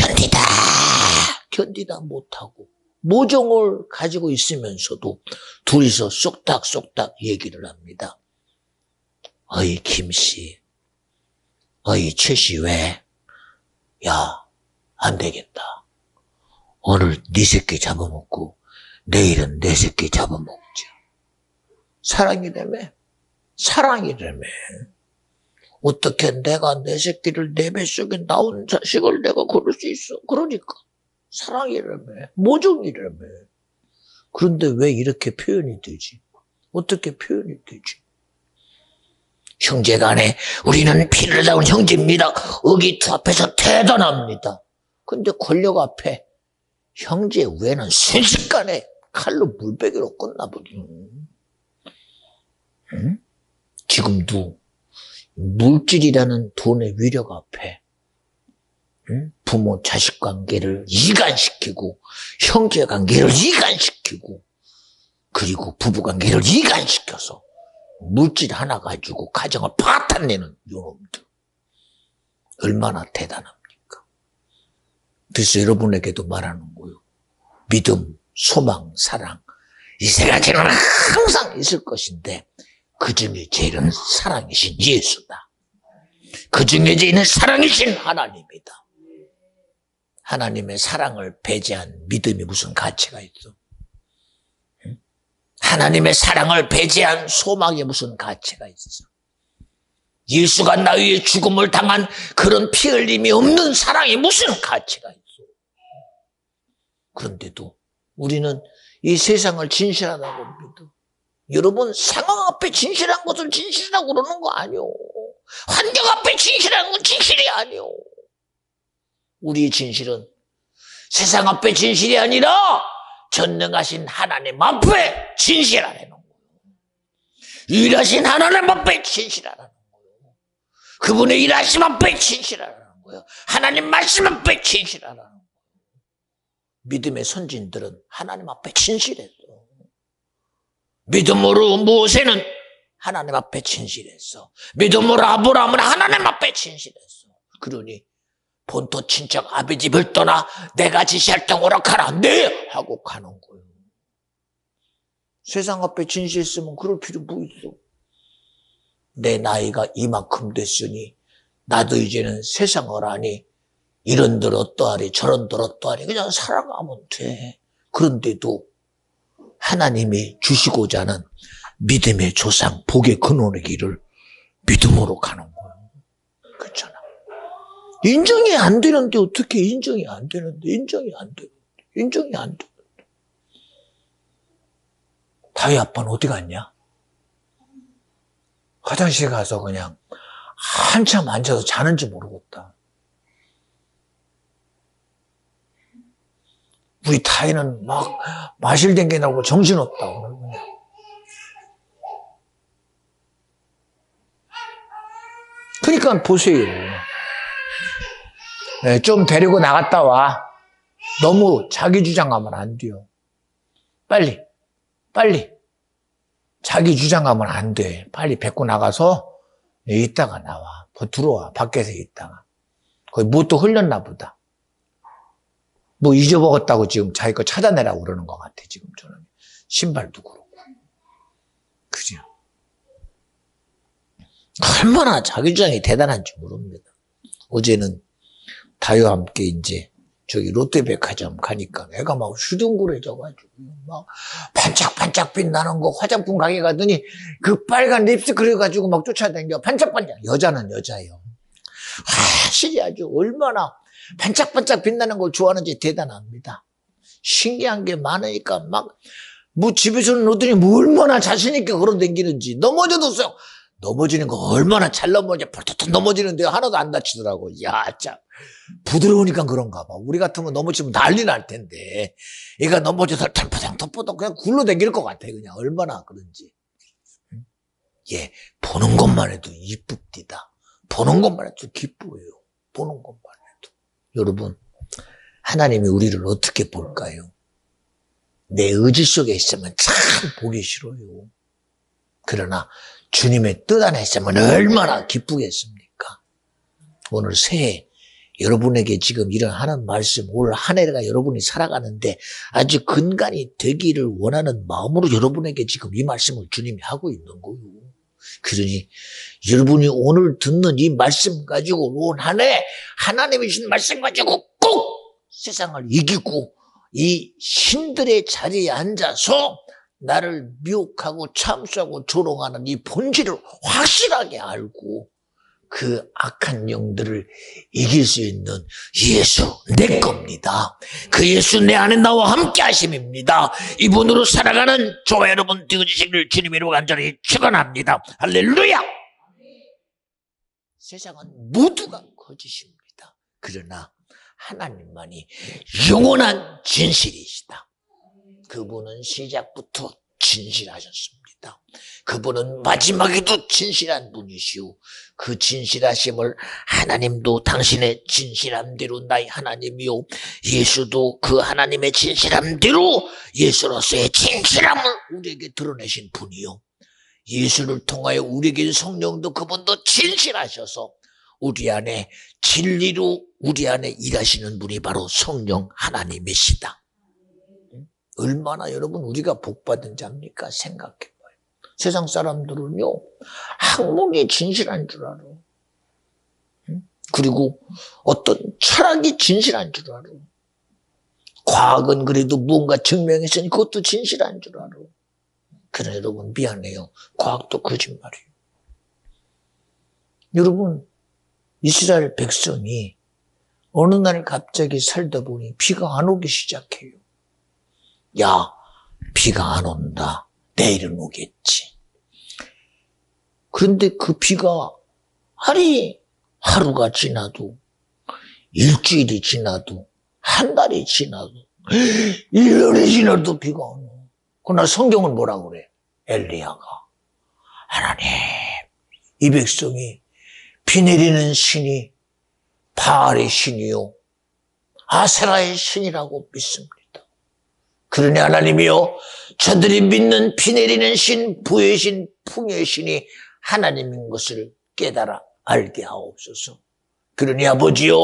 견디다 못하고 모종을 가지고 있으면서도 둘이서 쏙닥쏙닥 얘기를 합니다. 어이 김씨, 어이 최씨 왜? 야, 안 되겠다. 오늘 네 새끼 잡아먹고 내일은 내 새끼 잡아먹자. 사랑이라며. 사랑이라며. 어떻게 내가 내 새끼를 내 뱃속에 나온 자식을 내가 그럴 수 있어. 그러니까 사랑이라며. 모종이라며. 그런데 왜 이렇게 표현이 되지? 어떻게 표현이 되지? 형제간에 우리는 피를 다운 형제입니다. 의기투합해서 대단합니다. 근데 권력 앞에 형제 외에는 순식간에 칼로 물베기로 끝나버려. 응? 지금도 물질이라는 돈의 위력 앞에 부모 자식 관계를 이간시키고 형제 관계를 이간시키고 그리고 부부 관계를 이간시켜서 물질 하나 가지고 가정을 파탄내는 요놈들 얼마나 대단합니까? 그래서 여러분에게도 말하는 거예요. 믿음, 소망, 사랑 이 세 가지는 항상 있을 것인데 그 중에 제일은 사랑이신 예수다. 그 중에 제일은 사랑이신 하나님이다. 하나님의 사랑을 배제한 믿음이 무슨 가치가 있어? 하나님의 사랑을 배제한 소망이 무슨 가치가 있어? 예수가 나 위해 죽음을 당한 그런 피 흘림이 없는 사랑이 무슨 가치가 있어? 그런데도 우리는 이 세상을 진실하다고 믿어. 여러분, 상황 앞에 진실한 것을 진실이라고 그러는 거 아니오. 환경 앞에 진실한 건 진실이 아니오. 우리의 진실은 세상 앞에 진실이 아니라 전능하신 하나님 앞에 진실하라는 거예요. 유일하신 하나님 앞에 진실하라는 거예요. 그분의 일하심 앞에 진실하라는 거예요. 하나님 말씀 앞에 진실하라는 거예요. 믿음의 선진들은 하나님 앞에 진실했어. 믿음으로 모세는 하나님 앞에 진실했어. 믿음으로 아브라함은 하나님 앞에 진실했어. 그러니 본토 친척 아비 집을 떠나 내가 지시할 땅으로 가라. 네! 하고 가는 거예요. 세상 앞에 진실했으면 그럴 필요 뭐 있어. 내 나이가 이만큼 됐으니 나도 이제는 세상을 아니 이런들 어떠하리 저런들 어떠하리 그냥 살아가면 돼. 그런데도 하나님이 주시고자 하는 믿음의 조상 복의 근원의 길을 믿음으로 가는 거예요. 그렇잖아. 인정이 안 되는데 어떻게 인정이 안 되는데 인정이 안 되는데 다윗 아빠는 어디 갔냐? 화장실 가서 그냥 한참 앉아서 자는지 모르겠다. 우리 다윗은 막 마실 댕기라고 정신없다고. 그러니까 보세요. 네, 좀 데리고 나갔다 와. 너무 자기 주장하면 안 돼요. 빨리 자기 주장하면 안 돼. 빨리 뱉고 나가서 이따가 나와. 들어와. 밖에서 있다가. 거의 뭣도 흘렸나 보다. 뭐 잊어먹었다고 지금 자기 거 찾아내라고 그러는 것 같아. 지금 저는 신발도 그렇고. 그죠? 얼마나 자기 주장이 대단한지 모릅니다. 어제는 다효와 함께 이제 저기 롯데백화점 가니까 애가 막 슈둥그레져가지고 막 반짝반짝 빛나는 거 화장품 가게 가더니 그 빨간 립스틱 그려가지고 막 쫓아다녀. 반짝반짝. 여자는 여자예요. 확실히 아주 얼마나 반짝반짝 빛나는 걸 좋아하는지 대단합니다. 신기한 게 많으니까 막 뭐 집에서는 오더니 뭐 얼마나 자신있게 걸어다니는지. 넘어져도 썩 넘어지는 거 얼마나 잘 넘어져. 벌떡 넘어지는데 하나도 안 다치더라고. 야, 참 부드러우니까 그런가 봐. 우리 같으면 넘어지면 난리 날 텐데 얘가 넘어져서 털포덕 그냥 굴러다닐 것 같아. 그냥 얼마나 그런지. 예, 보는 것만 해도 이쁩디다. 보는 것만 해도 기뻐요. 보는 것만 해도. 여러분, 하나님이 우리를 어떻게 볼까요? 내 의지 속에 있으면 참 보기 싫어요. 그러나 주님의 뜻 안에 있으면 얼마나 기쁘겠습니까? 오늘 새해 여러분에게 지금 이런 하는 말씀, 올 한 해가 여러분이 살아가는데 아주 근간이 되기를 원하는 마음으로 여러분에게 지금 이 말씀을 주님이 하고 있는 거예요. 그러니 여러분이 오늘 듣는 이 말씀 가지고 올 한 해 하나님이 주신 말씀 가지고 꼭 세상을 이기고 이 신들의 자리에 앉아서 나를 미혹하고 참수하고 조롱하는 이 본질을 확실하게 알고 그 악한 영들을 이길 수 있는 예수 내 겁니다. 그 예수 내 안에 나와 함께 하심입니다. 이분으로 살아가는 저와 여러분 되어주시기를 주님의 이름으로 간절히 축원합니다. 할렐루야. 세상은 모두가 거짓입니다. 그러나 하나님만이 영원한 진실이시다. 그분은 시작부터 진실하셨습니다. 그분은 마지막에도 진실한 분이시오. 그 진실하심을 하나님도 당신의 진실함대로 나의 하나님이요, 예수도 그 하나님의 진실함대로 예수로서의 진실함을 우리에게 드러내신 분이요, 예수를 통하여 우리에게 성령도 그분도 진실하셔서 우리 안에 진리로 우리 안에 일하시는 분이 바로 성령 하나님이시다. 얼마나 여러분 우리가 복받은 자입니까? 생각해봐요. 세상 사람들은요, 학문이 진실한 줄 알아. 그리고 어떤 철학이 진실한 줄 알아. 과학은 그래도 무언가 증명했으니 그것도 진실한 줄 알아. 그러나 여러분 미안해요. 과학도 거짓말이에요. 여러분, 이스라엘 백성이 어느 날 갑자기 살다 보니 비가 안 오기 시작해요. 야, 비가 안 온다. 내일은 오겠지. 그런데 그 비가 하루가 지나도, 일주일이 지나도, 한 달이 지나도, 1년이 지나도 비가 안 와. 그러나 성경은 뭐라고 그래? 엘리야가, 하나님, 이 백성이 비 내리는 신이 바알의 신이요, 아세라의 신이라고 믿습니다. 그러니 하나님이요, 저들이 믿는 비 내리는 신, 부의 신, 풍요의 신이 하나님인 것을 깨달아 알게 하옵소서. 그러니 아버지요,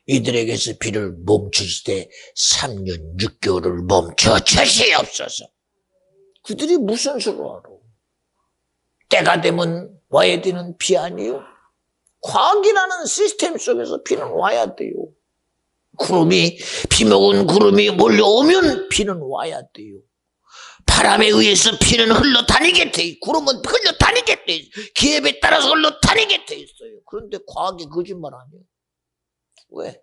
이들에게서 비를 멈추시되 3년 6개월을 멈춰 주시옵소서. 그들이 무슨 수를 알아? 때가 되면 와야 되는 비 아니요? 과학이라는 시스템 속에서 비는 와야 돼요. 비 먹은 구름이 몰려오면 비는 와야 돼요. 바람에 의해서 비는 흘러다니게 돼 있고, 구름은 흘러다니게 돼 있어요. 기압에 따라서 흘러다니게 돼 있어요. 그런데 과학이 거짓말 아니에요. 왜?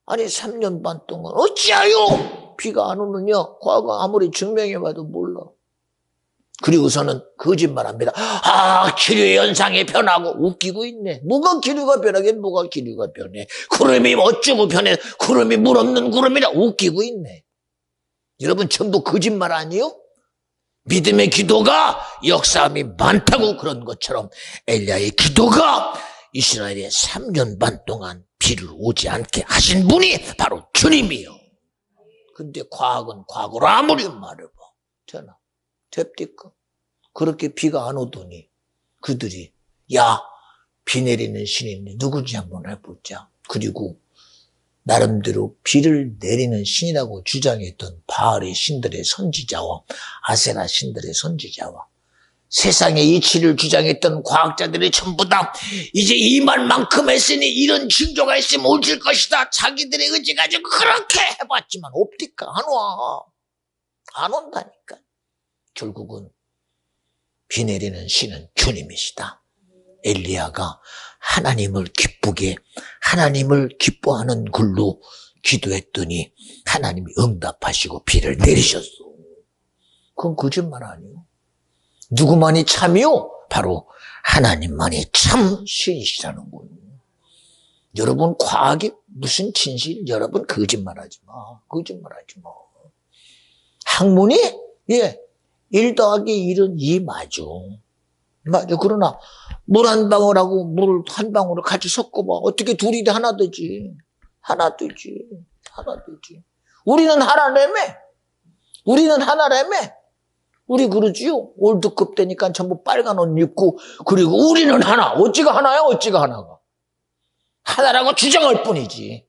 아니 3년 반 동안 어찌하여 비가 안 오느냐? 과학은 아무리 증명해봐도 몰라. 그리고서는 거짓말합니다. 기류 현상이 변하고. 웃기고 있네. 뭐가 기류가 변하긴 뭐가 기류가 변해. 구름이 어쩌고 변해. 구름이 물 없는 구름이라. 웃기고 있네. 여러분 전부 거짓말 아니에요? 믿음의 기도가 역사함이 많다고 그런 것처럼 엘리야의 기도가 이스라엘에 3년 반 동안 비를 오지 않게 하신 분이 바로 주님이요. 근데 과학은 과거로 아무리 말해봐. 되나? 됩니까? 그렇게 비가 안 오더니 그들이 비 내리는 신이 누구지 한번 해보자. 그리고 나름대로 비를 내리는 신이라고 주장했던 바알의 신들의 선지자와 아세라 신들의 선지자와 세상의 이치를 주장했던 과학자들이 전부 다 이제 이 말만큼 했으니 이런 징조가 있으면 오질 것이다. 자기들의 의지 가지고 그렇게 해봤지만 없디까? 안 와. 안 온다니까. 결국은 비 내리는 신은 주님이시다. 엘리야가 하나님을 기쁘게, 하나님을 기뻐하는 글로 기도했더니 하나님이 응답하시고 비를 내리셨어. 그건 거짓말 아니에요. 누구만이 참이요? 바로 하나님만이 참 신이시라는 거예요. 여러분 과학이 무슨 진실? 여러분 거짓말하지 마. 거짓말하지 마. 학문이 1 더하기 1은 2 맞아. 맞아. 그러나 물 한 방울하고 물 한 방울을 같이 섞어봐. 어떻게 둘이 하나 되지? 하나 되지. 우리는 하나라며. 우리 그러지요. 월드컵 되니까 전부 빨간 옷 입고, 그리고 우리는 하나. 어찌가 하나야? 어찌가 하나가? 하나라고 주장할 뿐이지.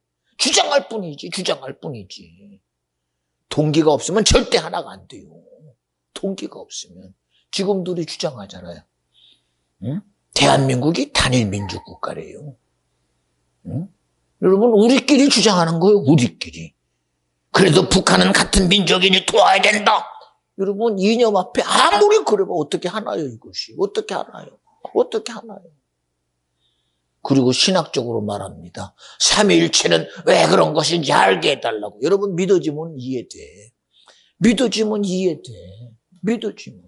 동기가 없으면 절대 하나가 안 돼요. 동기가 없으면. 지금도 우리 주장하잖아요. 응? 대한민국이 단일 민족 국가래요. 응? 여러분, 우리끼리 주장하는 거예요. 우리끼리. 그래도 북한은 같은 민족이니 도와야 된다. 여러분, 이념 앞에 아무리 그래봐 어떻게 하나요, 이것이? 어떻게 하나요? 어떻게 하나요? 그리고 신학적으로 말합니다. 삼위일체는 왜 그런 것인지 알게 해달라고. 여러분, 믿어지면 이해돼. 믿어지면 이해돼. 믿어지면.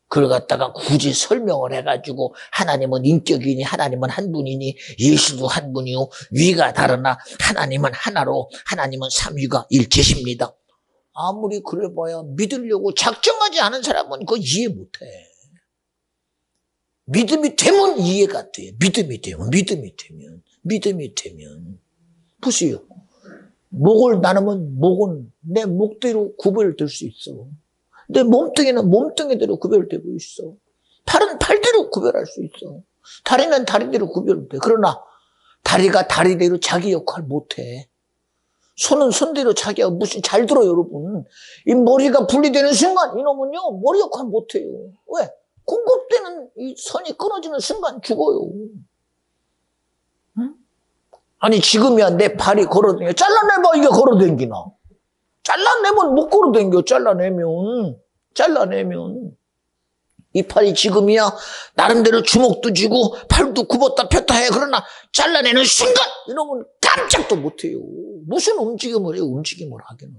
그걸 갖다가 굳이 설명을 해가지고 하나님은 인격이니 하나님은 한 분이니 예수도 한 분이요 위가 다르나 하나님은 하나로 하나님은 삼위가 일체십니다. 아무리 그래봐야 믿으려고 작정하지 않은 사람은 그거 이해 못해. 믿음이 되면 이해가 돼. 믿음이 되면. 보세요. 목을 나누면 목은 내 목대로 구별될 수 있어. 내 몸뚱이는 몸뚱이대로 구별되고 있어. 팔은 팔대로 구별할 수 있어. 다리는 다리대로 구별돼. 그러나 다리가 다리대로 자기 역할 못해. 손은 손대로 자기가 무슨 잘 들어 여러분. 이 머리가 분리되는 순간 이놈은요 머리 역할 못해요. 왜? 공급되는 이 선이 끊어지는 순간 죽어요. 응? 아니 지금이야 내 발이 걸어다녀. 잘라내봐 이게 걸어다니나. 잘라내면 못 걸어다녀. 잘라내면 이 팔이 지금이야 나름대로 주먹도 쥐고 팔도 굽었다 폈다 해. 그러나 잘라내는 순간 이놈은 깜짝도 못해요. 무슨 움직임을 해요. 움직임을 하기는.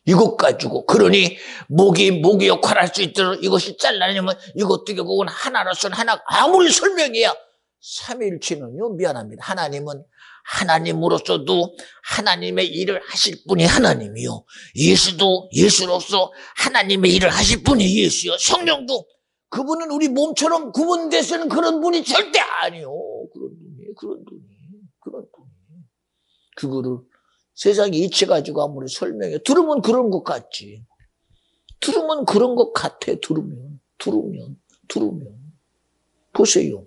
이것 가지고 그러니 목이 역할을 할 수 있도록 이것이 잘라내면 이것도 결국은 하나로서는 하나. 아무리 설명해야 삼위일체는요 미안합니다. 하나님은 하나님으로서도 하나님의 일을 하실 분이 하나님이요. 예수도 예수로서 하나님의 일을 하실 분이 예수요. 성령도 그분은 우리 몸처럼 구분돼서는 그런 분이 절대 아니요. 그런 분이. 그거를 세상에 이치가지고 아무리 설명해. 들으면 그런 것 같지. 들으면 그런 것 같아. 들으면. 보세요.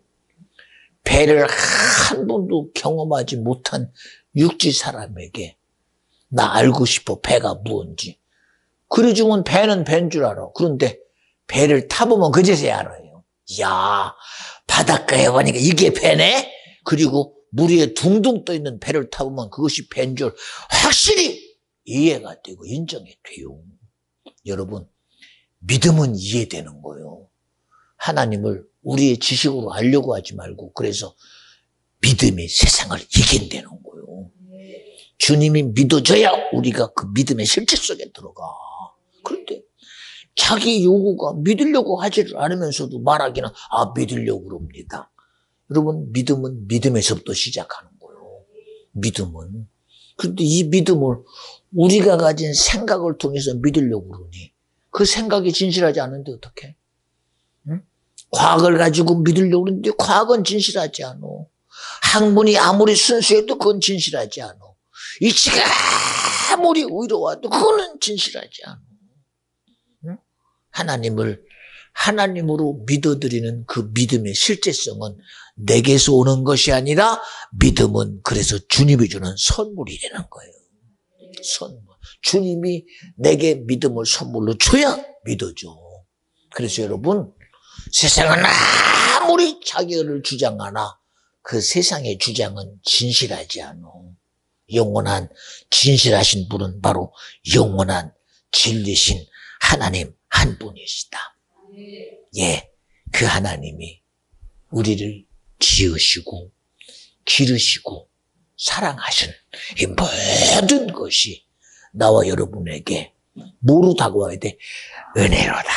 배를 한 번도 경험하지 못한 육지 사람에게 나 알고 싶어 배가 무언지. 그래주면 배는 배인 줄 알아. 그런데 배를 타보면 그제서야 알아요. 이야 바닷가에 보니까 이게 배네? 그리고 물 위에 둥둥 떠있는 배를 타보면 그것이 배인 줄 확실히 이해가 되고 인정이 돼요. 여러분 믿음은 이해되는 거예요. 하나님을 우리의 지식으로 알려고 하지 말고 그래서 믿음이 세상을 이긴다는 거예요. 주님이 믿어져야 우리가 그 믿음의 실체 속에 들어가. 그런데 자기 요구가 믿으려고 하지를 않으면서도 말하기는 믿으려고 그럽니다. 여러분 믿음은 믿음에서부터 시작하는 거예요. 믿음은. 그런데 이 믿음을 우리가 가진 생각을 통해서 믿으려고 그러니 그 생각이 진실하지 않은데 어떡해? 응? 과학을 가지고 믿으려고 그러는데 과학은 진실하지 않아. 학문이 아무리 순수해도 그건 진실하지 않아. 이치가 아무리 의로워도 그거는 진실하지 않아. 응? 하나님으로 믿어드리는 그 믿음의 실제성은 내게서 오는 것이 아니라 믿음은 그래서 주님이 주는 선물이라는 거예요. 선물. 주님이 내게 믿음을 선물로 줘야 믿어줘. 그래서 여러분 세상은 아무리 자기를 주장하나 그 세상의 주장은 진실하지 않아. 영원한 진실하신 분은 바로 영원한 진리신 하나님 한 분이시다. 예, 그 하나님이 우리를 지으시고 기르시고 사랑하신 이 모든 것이 나와 여러분에게 뭐로 다가와야 돼? 은혜로다.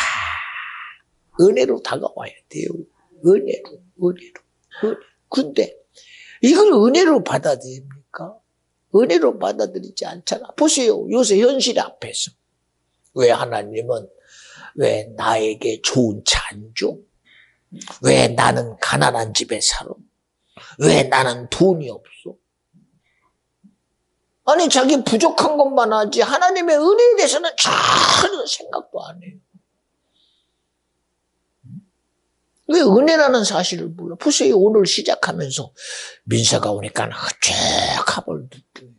은혜로 다가와야 돼요. 은혜로. 근데 이걸 은혜로 받아들입니까? 은혜로 받아들이지 않잖아. 보세요. 요새 현실 앞에서 왜 하나님은 왜 나에게 좋은 차 안 줘? 왜 나는 가난한 집에 살아? 왜 나는 돈이 없어? 아니 자기 부족한 것만 하지 하나님의 은혜에 대해서는 전혀 생각도 안 해요. 왜 은혜라는 사실을 몰라? 보세요. 오늘 시작하면서 민서가 오니까 쫙합을 느껴요.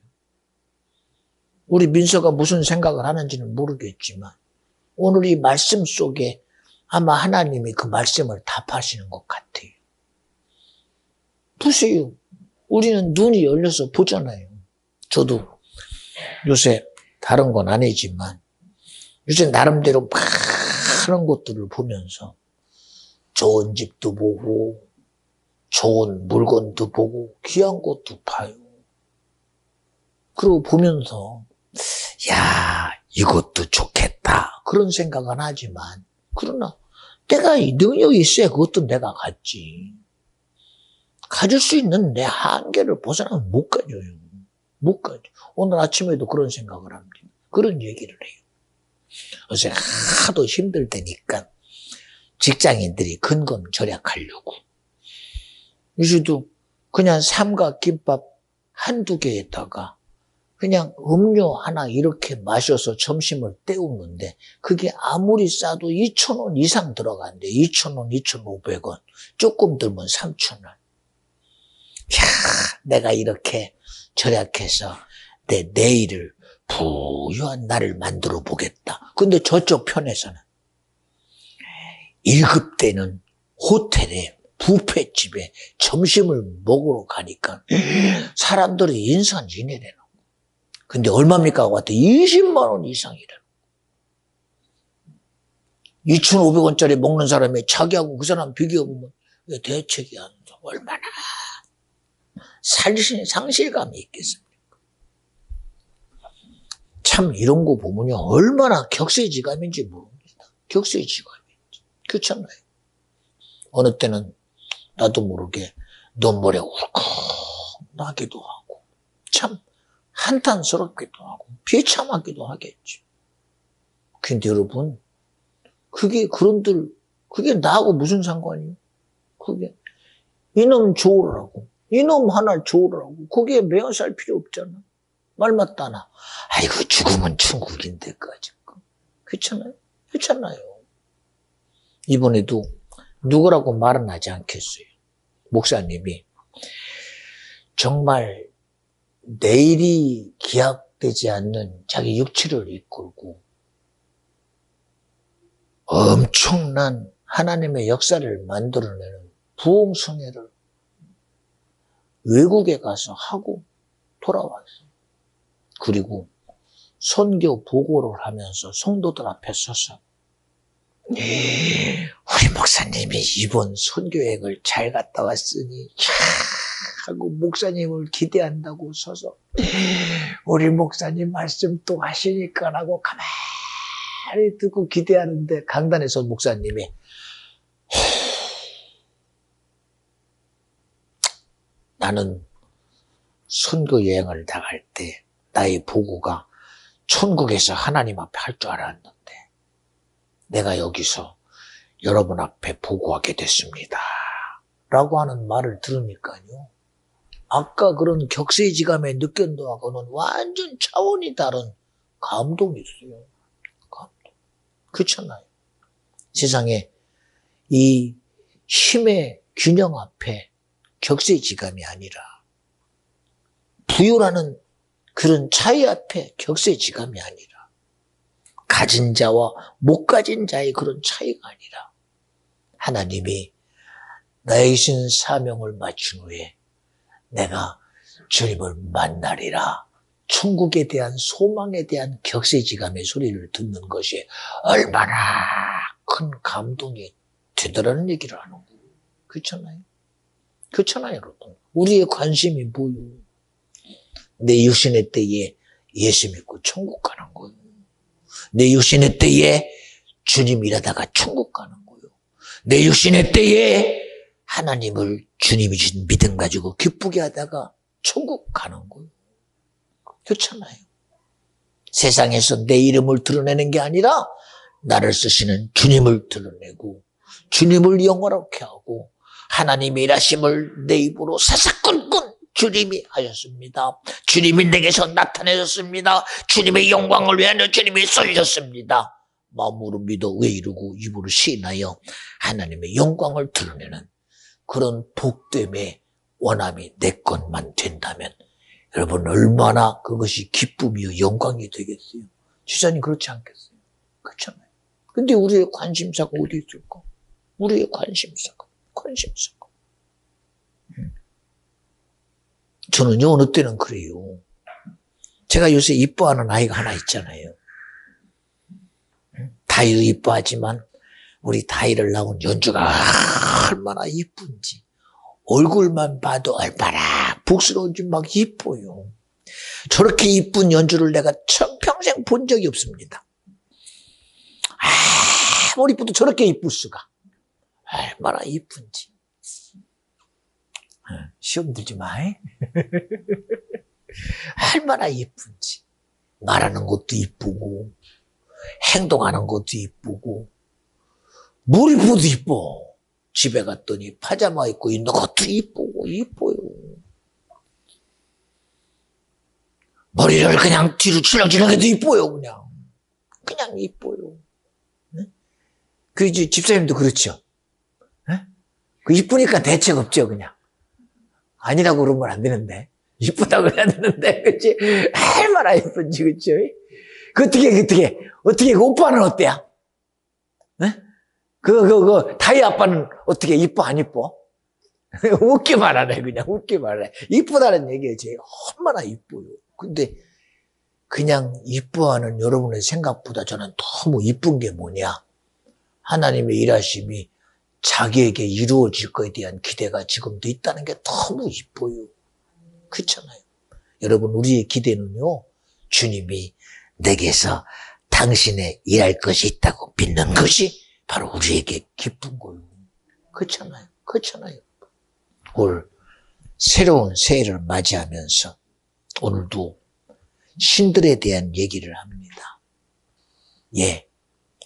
우리 민서가 무슨 생각을 하는지는 모르겠지만 오늘 이 말씀 속에 아마 하나님이 그 말씀을 답하시는 것 같아요. 보세요. 우리는 눈이 열려서 보잖아요. 저도 요새 다른 건 아니지만 요새 나름대로 많은 것들을 보면서 좋은 집도 보고 좋은 물건도 보고 귀한 것도 봐요. 그리고 보면서 야, 이것도 좋겠다 그런 생각은 하지만 그러나 내가 이 능력이 있어야 그것도 내가 갖지. 가질 수 있는 내 한계를 벗어나면 못 가져요. 못 가져. 오늘 아침에도 그런 생각을 합니다. 그런 얘기를 해요. 요새 하도 힘들 때니까 직장인들이 근검 절약하려고 요새도 그냥 삼각김밥 한두 개에다가 그냥 음료 하나 이렇게 마셔서 점심을 때우는데 그게 아무리 싸도 2,000원 이상 들어간대. 2,000원, 2,500원. 조금 들면 3,000원. 야, 내가 이렇게 절약해서 내 내일을 부유한 날을 만들어 보겠다. 근데 저쪽 편에서는 1급 때는 호텔에 뷔페집에 점심을 먹으러 가니까 사람들이 인산인해라는 거. 근데 얼마입니까? 하고 왔더니 20만 원 이상이라는 거. 2,500원짜리 먹는 사람이 자기하고 그 사람 비교해보면 대책이 안 돼. 얼마나 상실감이 있겠습니까? 참 이런 거 보면요. 얼마나 격세지감인지 모릅니다. 격세지감인지. 그렇잖아요. 어느 때는 나도 모르게 눈물에 울컥 나기도 하고 참 한탄스럽기도 하고 비참하기도 하겠죠. 근데 여러분 그게 나하고 무슨 상관이에요? 그게 이놈 좋으라고 이놈 하나 좋으라고 거기에 매어살 필요 없잖아. 말 맞다나. 아이고 죽으면 천국인데까지. 그렇잖아요. 그렇잖아요. 이번에도 누구라고 말은 하지 않겠어요. 목사님이 정말 내일이 기약되지 않는 자기 육체를 이끌고 엄청난 하나님의 역사를 만들어내는 부흥성회를 외국에 가서 하고 돌아왔어요. 그리고 선교 보고를 하면서 성도들 앞에 서서 우리 목사님이 이번 선교여행을 잘 갔다 왔으니 하고 목사님을 기대한다고 서서 우리 목사님 말씀 또 하시니까 라고 가만히 듣고 기대하는데 강단에서 목사님이 나는 선교여행을 나갈 때 나의 보고가 천국에서 하나님 앞에 할 줄 알았는데 내가 여기서 여러분 앞에 보고하게 됐습니다. 라고 하는 말을 들으니까요. 아까 그런 격세지감의 느낌도하고는 완전 차원이 다른 감동이 있어요. 감동. 그렇잖아요. 세상에 이 힘의 균형 앞에 격세지감이 아니라 부유라는 그런 차이 앞에 격세지감이 아니라 가진 자와 못 가진 자의 그런 차이가 아니라 하나님이 나의 신 사명을 마친 후에 내가 주님을 만나리라. 천국에 대한 소망에 대한 격세지감의 소리를 듣는 것이 얼마나 큰 감동이 되더라는 얘기를 하는 거예요. 그렇잖아요. 그렇잖아요, 여러분. 우리의 관심이 뭐예요? 내 육신의 때에 예수 믿고 천국 가는 거예요. 내 육신의 때에 주님 일하다가 천국 가는 거예요. 내 육신의 때에 하나님을 주님이 주신 믿음 가지고 기쁘게 하다가 천국 가는 거예요. 그렇잖아요. 세상에서 내 이름을 드러내는 게 아니라 나를 쓰시는 주님을 드러내고 주님을 영원하게 하고 하나님의 일하심을 내 입으로 사사건건 주님이 하셨습니다. 주님이 내게서 나타내셨습니다. 주님의 영광을 위하여 주님이 쏘셨습니다. 마음으로 믿어 외이르고 입으로 시인하여 하나님의 영광을 드러내는 그런 복됨의 원함이 내 것만 된다면 여러분 얼마나 그것이 기쁨이요 영광이 되겠어요. 주사님 그렇지 않겠어요? 그렇잖아요. 근데 우리의 관심사가 어디 있을까? 우리의 관심사가. 저는요, 어느 때는 그래요. 제가 요새 이뻐하는 아이가 하나 있잖아요. 다이도 이뻐하지만 우리 다이를 낳은 연주가 얼마나 이쁜지. 얼굴만 봐도 얼마나 복스러운지 막 이뻐요. 저렇게 이쁜 연주를 내가 평생 본 적이 없습니다. 아무리 이뻐도 저렇게 이쁠 수가. 얼마나 이쁜지. 시험 들지 마. 얼마나 이쁜지. 말하는 것도 이쁘고 행동하는 것도 이쁘고 머리부도 이뻐. 집에 갔더니 파자마 입고 있는 것도 이쁘고 이뻐요. 머리를 그냥 뒤로 출렁출렁해도 이뻐요. 그냥 이뻐요. 그 이제 집사님도 그렇죠. 그 이쁘니까 대책 없죠. 그냥 아니라고 그러면 안 되는데 이쁘다고 해야 되는데 그치? 얼마나 이쁜지 그쵸? 그 어떻게 그 오빠는 어때요? 다이 아빠는 어떻게 이뻐 안 이뻐? 웃기만 하네. 그냥 웃기만 해. 이쁘다는 얘기예요. 얼마나 이뻐요. 근데 그냥 이뻐하는 여러분의 생각보다 저는 너무 이쁜 게 뭐냐? 하나님의 일하심이 자기에게 이루어질 것에 대한 기대가 지금도 있다는 게 너무 이뻐요. 그렇잖아요. 여러분, 우리의 기대는요, 주님이 내게서 당신의 일할 것이 있다고 믿는 것이 바로 우리에게 기쁜 거예요. 그렇잖아요. 올 새로운 새해를 맞이하면서 오늘도 신들에 대한 얘기를 합니다.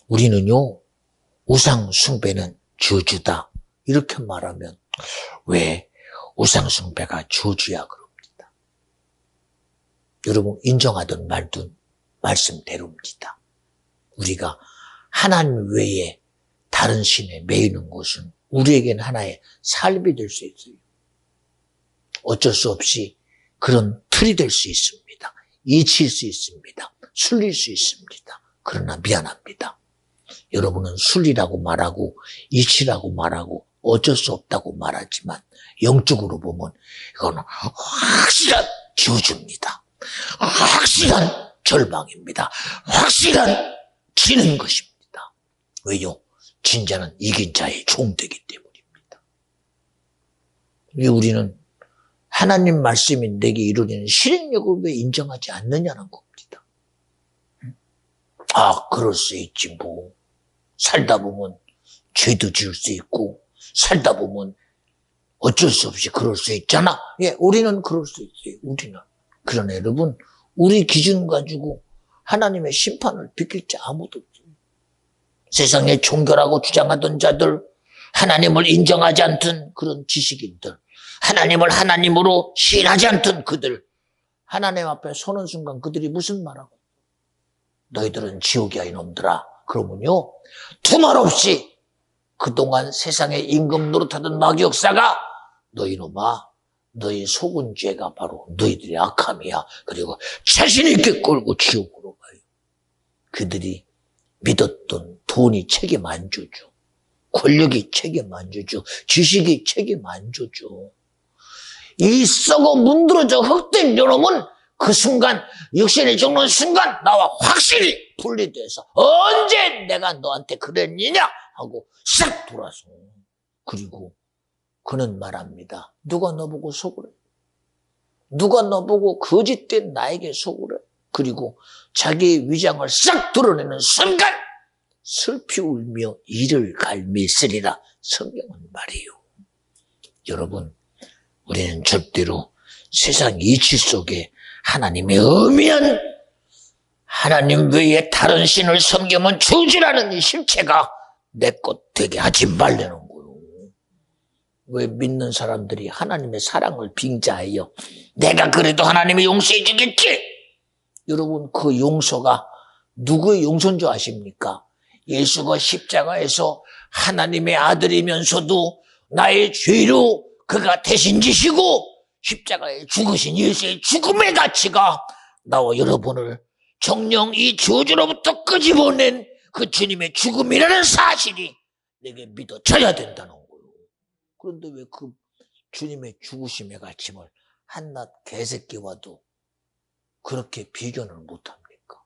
우리는요, 우상 숭배는 저주다. 이렇게 말하면 왜 우상 숭배가 저주야 그럽니다. 여러분, 인정하던 말든 말씀대로입니다. 우리가 하나님 외에 다른 신에 매이는 것은 우리에게는 하나의 삶이 될 수 있어요. 어쩔 수 없이 그런 틀이 될 수 있습니다. 잊힐 수 있습니다. 술릴 수 있습니다. 그러나 미안합니다. 여러분은 술이라고 말하고 잊히라고 말하고 어쩔 수 없다고 말하지만 영적으로 보면 이거는 확실한 저주입니다. 확실한 절망입니다. 확실한 지는 것입니다. 왜요? 진자는 이긴 자의 종되기 때문입니다. 우리는 하나님 말씀이 내게 이루어지는 실행력을 왜 인정하지 않느냐는 겁니다. 그럴 수 있지 뭐. 살다 보면 죄도 지을 수 있고 살다 보면 어쩔 수 없이 그럴 수 있잖아. 우리는 그럴 수 있어요. 우리는. 그러나 여러분, 우리 기준 가지고 하나님의 심판을 비킬 자 아무도 없어요. 세상에 종교라고 주장하던 자들, 하나님을 인정하지 않던 그런 지식인들, 하나님을 하나님으로 시인하지 않던 그들, 하나님 앞에 서는 순간 그들이 무슨 말하고? 너희들은 지옥이야 이놈들아. 그러면요, 두말 없이 그동안 세상에 임금 노릇하던 마귀역사가 너희놈아, 너희 속은 죄가 바로 너희들의 악함이야. 그리고 자신 있게 끌고 지옥으로 가요. 그들이 믿었던 돈이 책임 안 져줘. 권력이 책임 안 져줘. 지식이 책임 안 져줘. 이 썩어 문드러져 흙된 요놈은 그 순간, 육신이 죽는 순간 나와 확실히 분리돼서 언제 내가 너한테 그랬느냐 하고 싹 돌아서. 그리고 그는 말합니다. 누가 너보고 속으래? 누가 너보고 거짓된 나에게 속으래? 그리고 자기의 위장을 싹 드러내는 순간 슬피 울며 이를 갈미 쓰리라 성경은 말이에요. 여러분, 우리는 절대로 세상 이치 속에 하나님의 의미한 하나님 외에 다른 신을 섬기면 저주라는 이 실체가 내 것 되게 하지 말라는 거예요. 왜 믿는 사람들이 하나님의 사랑을 빙자하여 내가 그래도 하나님이 용서해 주겠지? 여러분, 그 용서가 누구의 용서인 줄 아십니까? 예수가 십자가에서 하나님의 아들이면서도 나의 죄로 그가 대신 지시고 십자가에 죽으신 예수의 죽음의 가치가 나와 여러분을 정령 이 저주로부터 끄집어낸 그 주님의 죽음이라는 사실이 내게 믿어져야 된다는 거예요. 그런데 왜 그 주님의 죽으심의 가침을 한낱 개새끼와도 그렇게 비교를 못합니까?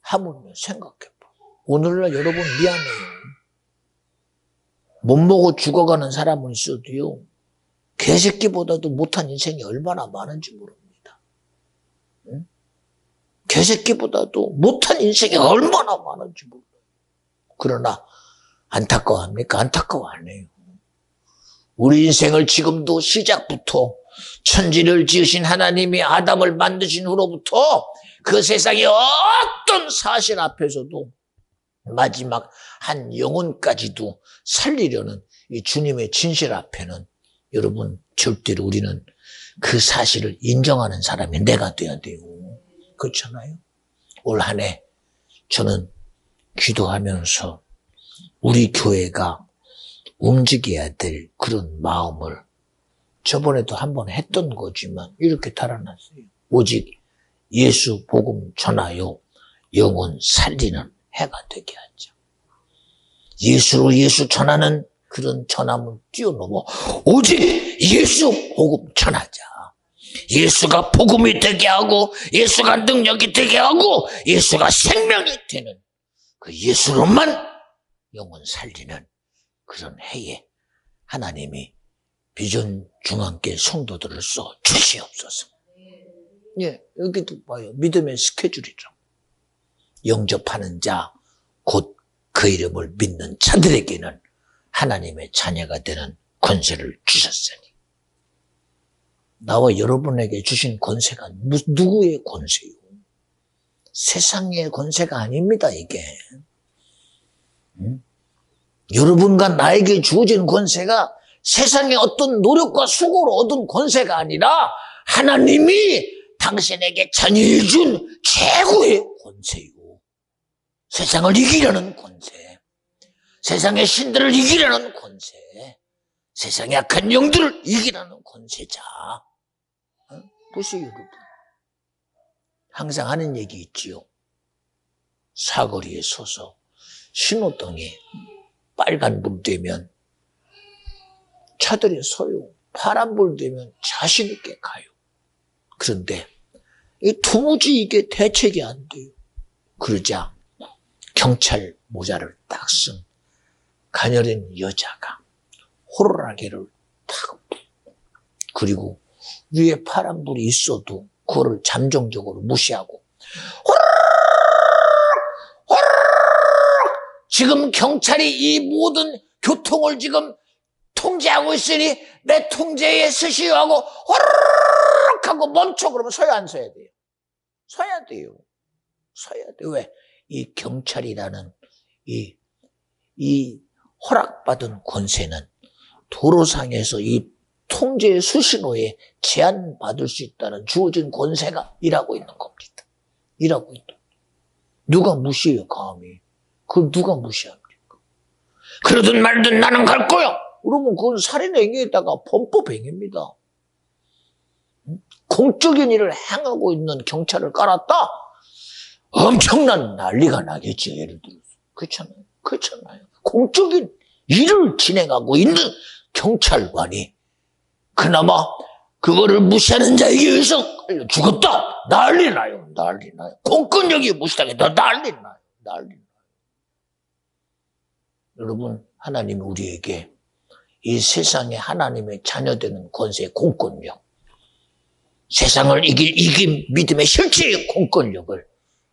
하물며 생각해봐. 오늘날 여러분 미안해요. 못 먹어 죽어가는 사람은 있어도요, 개새끼보다도 못한 인생이 얼마나 많은지 모릅니다. 응? 개새끼보다도 못한 인생이 얼마나 많은지 몰라요. 그러나 안타까워합니까? 안타까워 안 해요. 우리 인생을 지금도 시작부터 천지를 지으신 하나님이 아담을 만드신 후로부터 그 세상의 어떤 사실 앞에서도 마지막 한 영혼까지도 살리려는 이 주님의 진실 앞에는 여러분 절대로 우리는 그 사실을 인정하는 사람이 내가 돼야 돼요. 그렇잖아요. 올 한 해 저는 기도하면서 우리 교회가 움직여야 될 그런 마음을 저번에도 한번 했던 거지만 이렇게 달아났어요. 오직 예수 복음 전하여 영혼 살리는 해가 되게 하자. 예수로 예수 전하는 그런 전함을 뛰어넘어 오직 예수 복음 전하자. 예수가 복음이 되게 하고 예수가 능력이 되게 하고 예수가 생명이 되는 그 예수로만 영혼 살리는 그런 해에 하나님이 비전 중앙교회 성도들을 써 주시옵소서. 예, 여기도 봐요. 믿음의 스케줄이죠. 영접하는 자, 곧 그 이름을 믿는 자들에게는 하나님의 자녀가 되는 권세를 주셨으니. 나와 여러분에게 주신 권세가 누구의 권세요? 세상의 권세가 아닙니다, 이게. 여러분과 나에게 주어진 권세가 세상의 어떤 노력과 수고로 얻은 권세가 아니라 하나님이 당신에게 전일 준 최고의 권세요. 세상을 이기려는 권세, 세상의 신들을 이기려는 권세, 세상의 악한 영들을 이기려는 권세자. 보세요, 여러분. 항상 하는 얘기 있지요. 사거리에 서서 신호등에 빨간불 되면 차들이 서요. 파란불 되면 자신 있게 가요. 그런데 도무지 이게 대책이 안 돼요. 그러자 경찰 모자를 딱 쓴 가녀린 여자가 호루라기를 탁, 그리고 위에 파란불이 있어도 그거를 잠정적으로 무시하고 지금 경찰이 이 모든 교통을 지금 통제하고 있으니 내 통제에 서시오 하고 호르륵 하고 멈춰. 그러면 서야 안 서야 돼요? 서야 돼요. 서야 돼요. 왜? 이 경찰이라는 이 허락받은 권세는 도로상에서 이 통제 수신호에 제한받을 수 있다는 주어진 권세가 일하고 있는 겁니다. 일하고 있다. 누가 무시해요, 감히? 그걸 누가 무시합니까? 그러든 말든 나는 갈 거야. 그러면 그건 살인행위에다가 범법행위입니다. 공적인 일을 행하고 있는 경찰을 깔았다? 엄청난 난리가 나겠지, 예를 들어서. 그렇잖아요. 그렇잖아요. 공적인 일을 진행하고 있는 경찰관이 그나마 그거를 무시하는 자에게 의해서 죽었다. 난리 나요. 난리 나요. 공권력이 무시당했다. 난리 나요. 난리 나요. 여러분, 하나님이 우리에게 이 세상에 하나님의 자녀되는 권세의 공권력, 세상을 이긴 믿음의 실체의 공권력을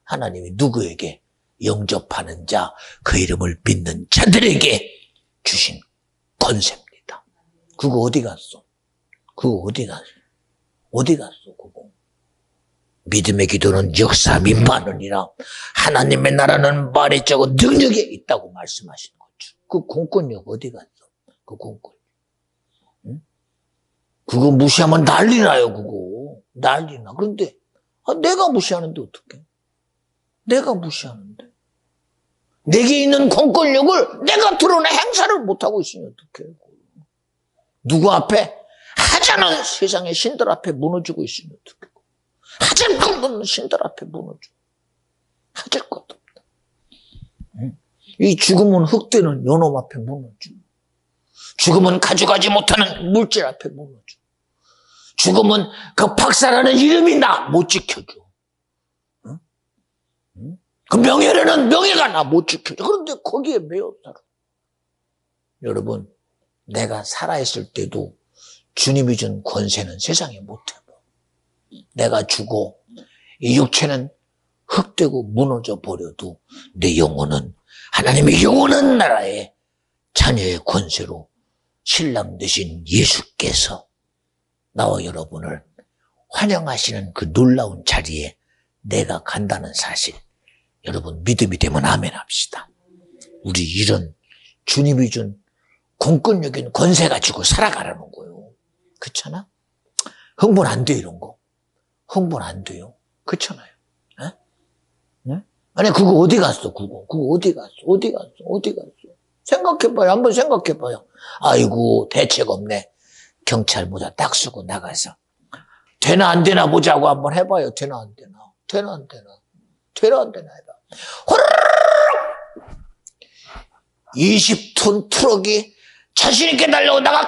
하나님이 누구에게? 영접하는 자, 그 이름을 믿는 자들에게 주신 권세입니다. 그거 어디 갔어? 그거 어디 갔어? 어디 갔어, 그거? 믿음의 기도는 역사함이 많으니라 하나님의 나라는 말에 적어 능력에 있다고 말씀하시는 거죠. 그 공권력 어디 갔어? 그 공권력. 응? 그거 무시하면 난리 나요, 그거. 난리 나. 그런데 내가 무시하는데 어떡해? 내가 무시하는데. 내게 있는 공권력을 내가 드러내 행사를 못하고 있으니 어떡해? 누구 앞에? 하찮은 세상의 신들 앞에 무너지고 있으니 어떡해? 하찮은 신들 앞에 무너져. 하질 것도 없다. 이 죽음은 흙되는 요놈 앞에 무너져. 죽음은 가져가지 못하는 물질 앞에 무너져. 죽음은 그 박사라는 이름이 나 못 지켜줘. 응? 응? 그 명예라는 명예가 나 못 지켜줘. 그런데 거기에 매여 살아. 여러분, 내가 살아있을 때도 주님이 준 권세는 세상에 못해. 내가 죽어 이 육체는 흙되고 무너져 버려도 내 영혼은 하나님의 영원한 나라의 자녀의 권세로 신랑 되신 예수께서 나와 여러분을 환영하시는 그 놀라운 자리에 내가 간다는 사실, 여러분 믿음이 되면 아멘 합시다. 우리 이런 주님이 준 공권력인 권세 가지고 살아가라는 거예요. 그렇잖아? 흥분 안 돼, 이런 거. 흥분 안 돼요. 그렇잖아요. 에? 네? 아니, 그거 어디 갔어, 그거 어디 갔어? 생각해봐요. 한번 생각해봐요. 아이고, 대책 없네. 경찰 모자 딱 쓰고 나가서. 되나 안 되나 보자고 한번 해봐요. 되나 안 되나 해봐. 호르르르 20톤 트럭이 자신있게 달려오다가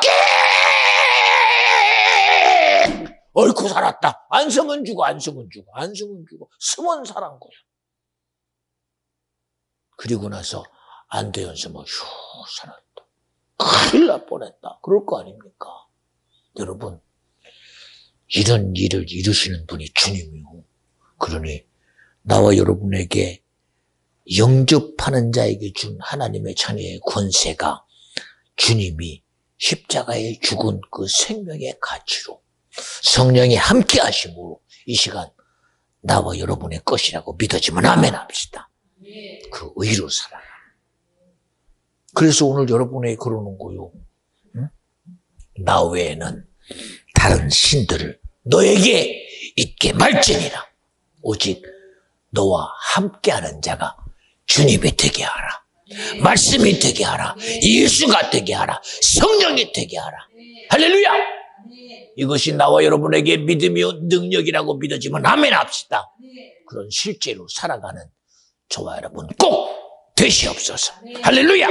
어이쿠 살았다. 안 쓰면 죽어. 쓰면 살은 거야. 그리고 나서 안 되었으면 살았다. 큰일 날 뻔했다. 그럴 거 아닙니까? 여러분, 이런 일을 이루시는 분이 주님이요. 그러니 나와 여러분에게 영접하는 자에게 준 하나님의 자녀의 권세가 주님이 십자가에 죽은 그 생명의 가치로 성령이 함께 하심으로 이 시간 나와 여러분의 것이라고 믿어지면 아멘 합시다. 그 의로 살아라. 그래서 오늘 여러분에게 그러는 거요. 응? 나 외에는 다른 신들을 너에게 있게 말지니라. 오직 너와 함께하는 자가 주님이 되게 하라. 말씀이 되게 하라. 예수가 되게 하라. 성령이 되게 하라. 할렐루야! 이것이 나와 여러분에게 믿음이요 능력이라고 믿어지면 아멘 합시다. 그런 실제로 살아가는 저와 여러분 꼭 되시옵소서. 할렐루야!